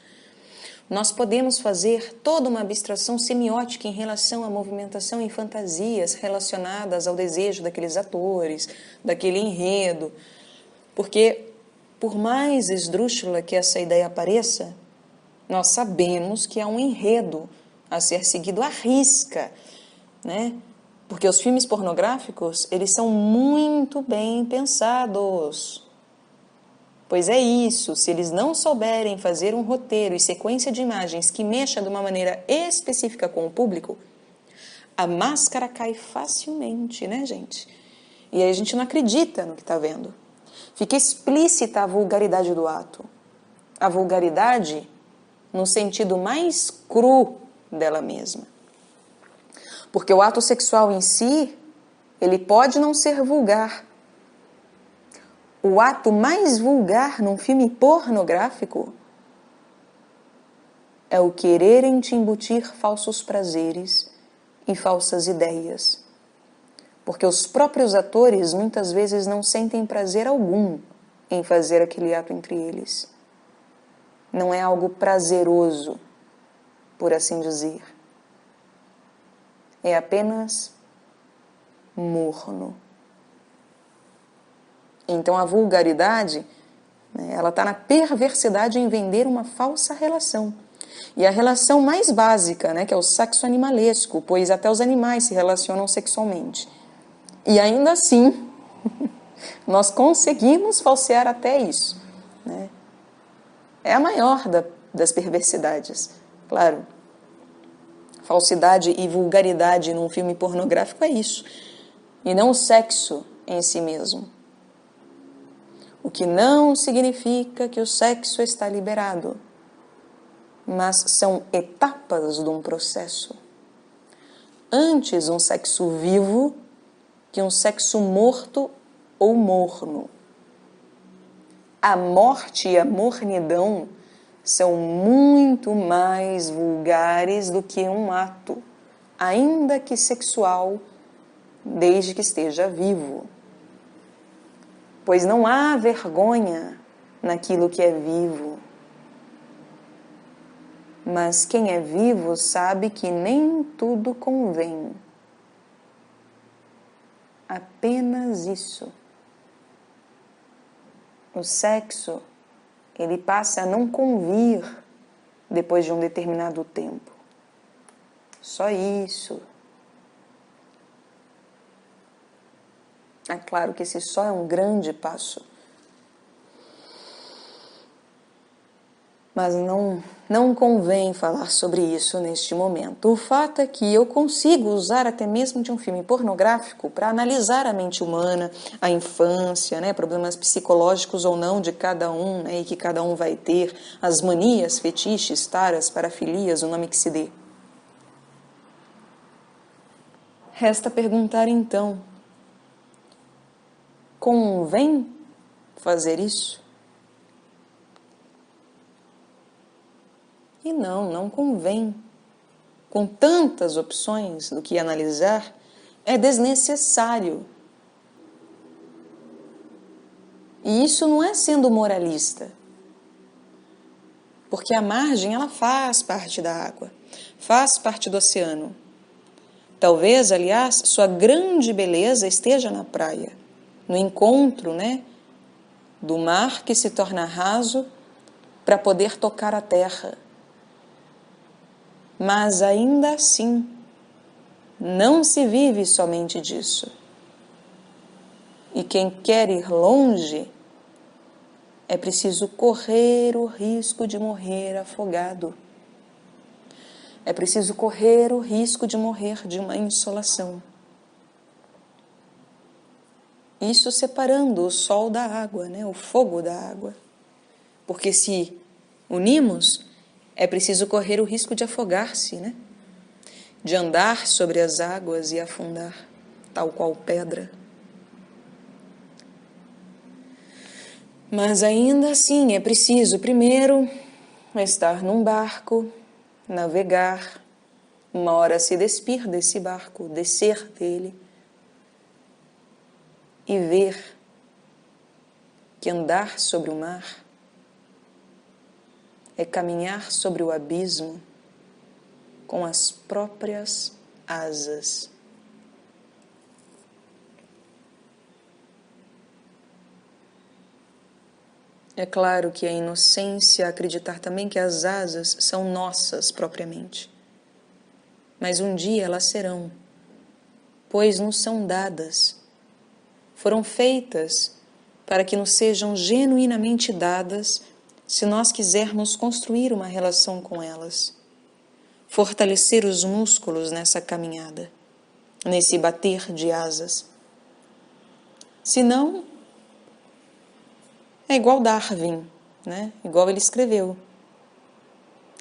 Nós podemos fazer toda uma abstração semiótica em relação à movimentação e fantasias relacionadas ao desejo daqueles atores, daquele enredo. Porque, por mais esdrúxula que essa ideia pareça, nós sabemos que é um enredo a ser seguido à risca, né? Porque os filmes pornográficos, eles são muito bem pensados. Pois é isso, se eles não souberem fazer um roteiro e sequência de imagens que mexa de uma maneira específica com o público, a máscara cai facilmente, né, gente? E aí a gente não acredita no que está vendo. Fica explícita a vulgaridade do ato. A vulgaridade no sentido mais cru dela mesma. Porque o ato sexual em si, ele pode não ser vulgar. O ato mais vulgar num filme pornográfico é o quererem te embutir falsos prazeres e falsas ideias. Porque os próprios atores muitas vezes não sentem prazer algum em fazer aquele ato entre eles. Não é algo prazeroso, por assim dizer. É apenas morno. Então a vulgaridade, né, ela está na perversidade em vender uma falsa relação. E a relação mais básica, né, que é o sexo animalesco, pois até os animais se relacionam sexualmente. E ainda assim, nós conseguimos falsear até isso, né? É a maior das perversidades. Claro, falsidade e vulgaridade num filme pornográfico é isso. E não o sexo em si mesmo. O que não significa que o sexo está liberado, mas são etapas de um processo. Antes um sexo vivo que um sexo morto ou morno. A morte e a mornidão são muito mais vulgares do que um ato, ainda que sexual, desde que esteja vivo. Pois não há vergonha naquilo que é vivo. Mas quem é vivo sabe que nem tudo convém. Apenas isso. O sexo, ele passa a não convir depois de um determinado tempo. Só isso. É claro que esse só é um grande passo. Mas não convém falar sobre isso neste momento. O fato é que eu consigo usar até mesmo de um filme pornográfico para analisar a mente humana, a infância, né, problemas psicológicos ou não de cada um, né, e que cada um vai ter, as manias, fetiches, taras, parafilias, o nome que se dê. Resta perguntar então, convém fazer isso? E não convém. Com tantas opções do que analisar, é desnecessário. E isso não é sendo moralista. Porque a margem, ela faz parte da água, faz parte do oceano. Talvez, aliás, sua grande beleza esteja na praia, no encontro, né, do mar que se torna raso para poder tocar a terra. Mas ainda assim, não se vive somente disso. E quem quer ir longe, é preciso correr o risco de morrer afogado. É preciso correr o risco de morrer de uma insolação. Isso separando o sol da água, né? O fogo da água. Porque se unimos, é preciso correr o risco de afogar-se, né? De andar sobre as águas e afundar, tal qual pedra. Mas ainda assim é preciso primeiro estar num barco, navegar, uma hora se despir desse barco, descer dele e ver que andar sobre o mar é caminhar sobre o abismo com as próprias asas. É claro que é inocência acreditar também que as asas são nossas propriamente. Mas um dia elas serão, pois nos são dadas. Foram feitas para que nos sejam genuinamente dadas se nós quisermos construir uma relação com elas. Fortalecer os músculos nessa caminhada, nesse bater de asas. Senão, é igual Darwin, né? Igual ele escreveu.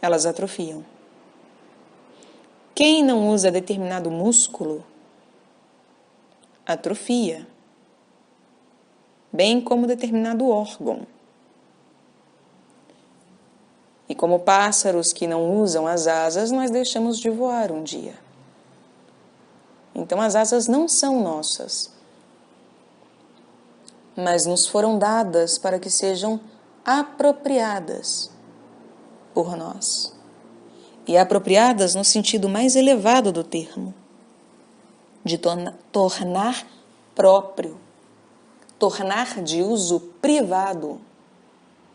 Elas atrofiam. Quem não usa determinado músculo, atrofia. Bem como determinado órgão. E como pássaros que não usam as asas, nós deixamos de voar um dia. Então as asas não são nossas, mas nos foram dadas para que sejam apropriadas por nós. E apropriadas no sentido mais elevado do termo, de tornar próprio, tornar de uso privado,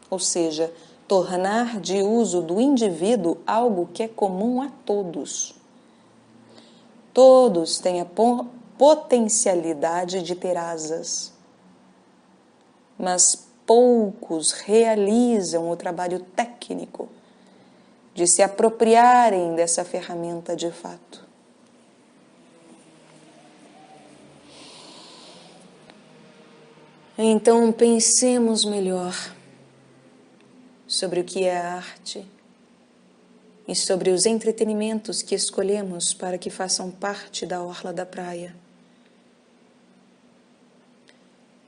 ou seja, tornar de uso do indivíduo algo que é comum a todos. Todos têm a potencialidade de ter asas, mas poucos realizam o trabalho técnico de se apropriarem dessa ferramenta de fato. Então pensemos melhor sobre o que é a arte e sobre os entretenimentos que escolhemos para que façam parte da orla da praia.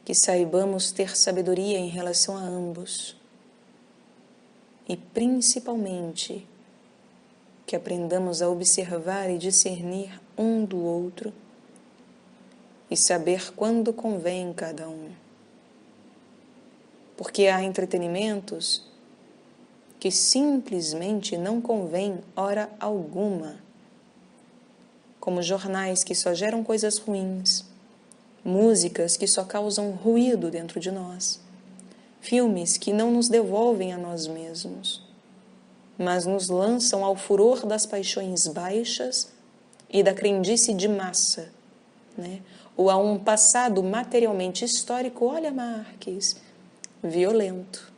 Que saibamos ter sabedoria em relação a ambos e, principalmente, que aprendamos a observar e discernir um do outro e saber quando convém cada um. Porque há entretenimentos que simplesmente não convém hora alguma, como jornais que só geram coisas ruins, músicas que só causam ruído dentro de nós, filmes que não nos devolvem a nós mesmos, mas nos lançam ao furor das paixões baixas e da crendice de massa, né? Ou a um passado materialmente histórico, olha Marques, violento.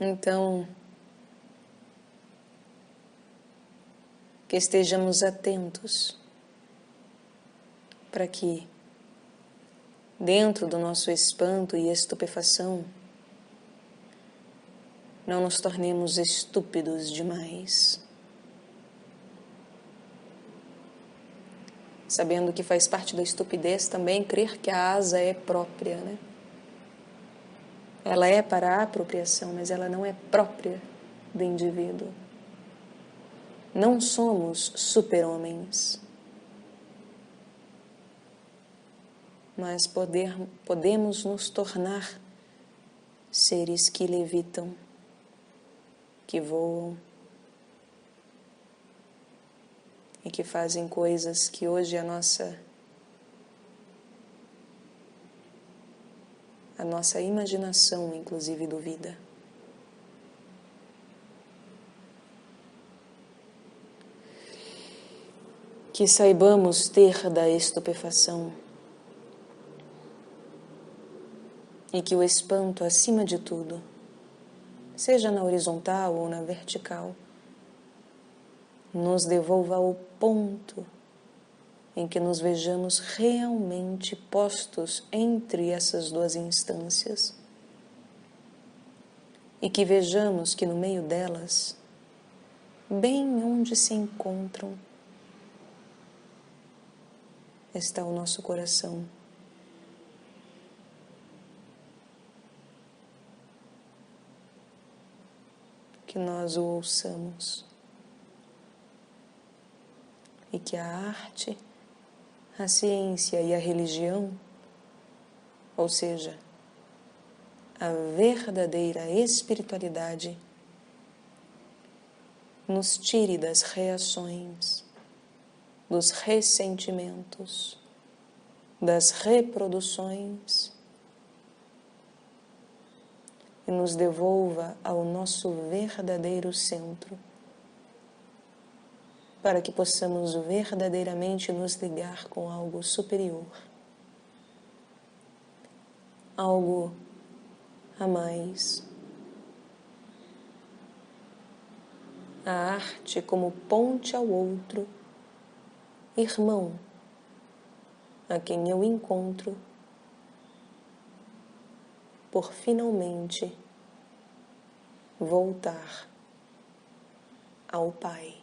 Então, que estejamos atentos para que, dentro do nosso espanto e estupefação, não nos tornemos estúpidos demais. Sabendo que faz parte da estupidez também crer que a asa é própria, né? Ela é para a apropriação, mas ela não é própria do indivíduo. Não somos super-homens, mas podemos nos tornar seres que levitam, que voam e que fazem coisas que hoje a nossa imaginação, inclusive, duvida. Que saibamos ter da estupefação e que o espanto, acima de tudo, seja na horizontal ou na vertical, nos devolva ao ponto em que nos vejamos realmente postos entre essas duas instâncias e que vejamos que no meio delas, bem onde se encontram, está o nosso coração. Que nós o ouçamos e que a arte, a ciência e a religião, ou seja, a verdadeira espiritualidade, nos tire das reações, dos ressentimentos, das reproduções e nos devolva ao nosso verdadeiro centro, para que possamos verdadeiramente nos ligar com algo superior, algo a mais. A arte como ponte ao outro, irmão, a quem eu encontro, por finalmente voltar ao Pai.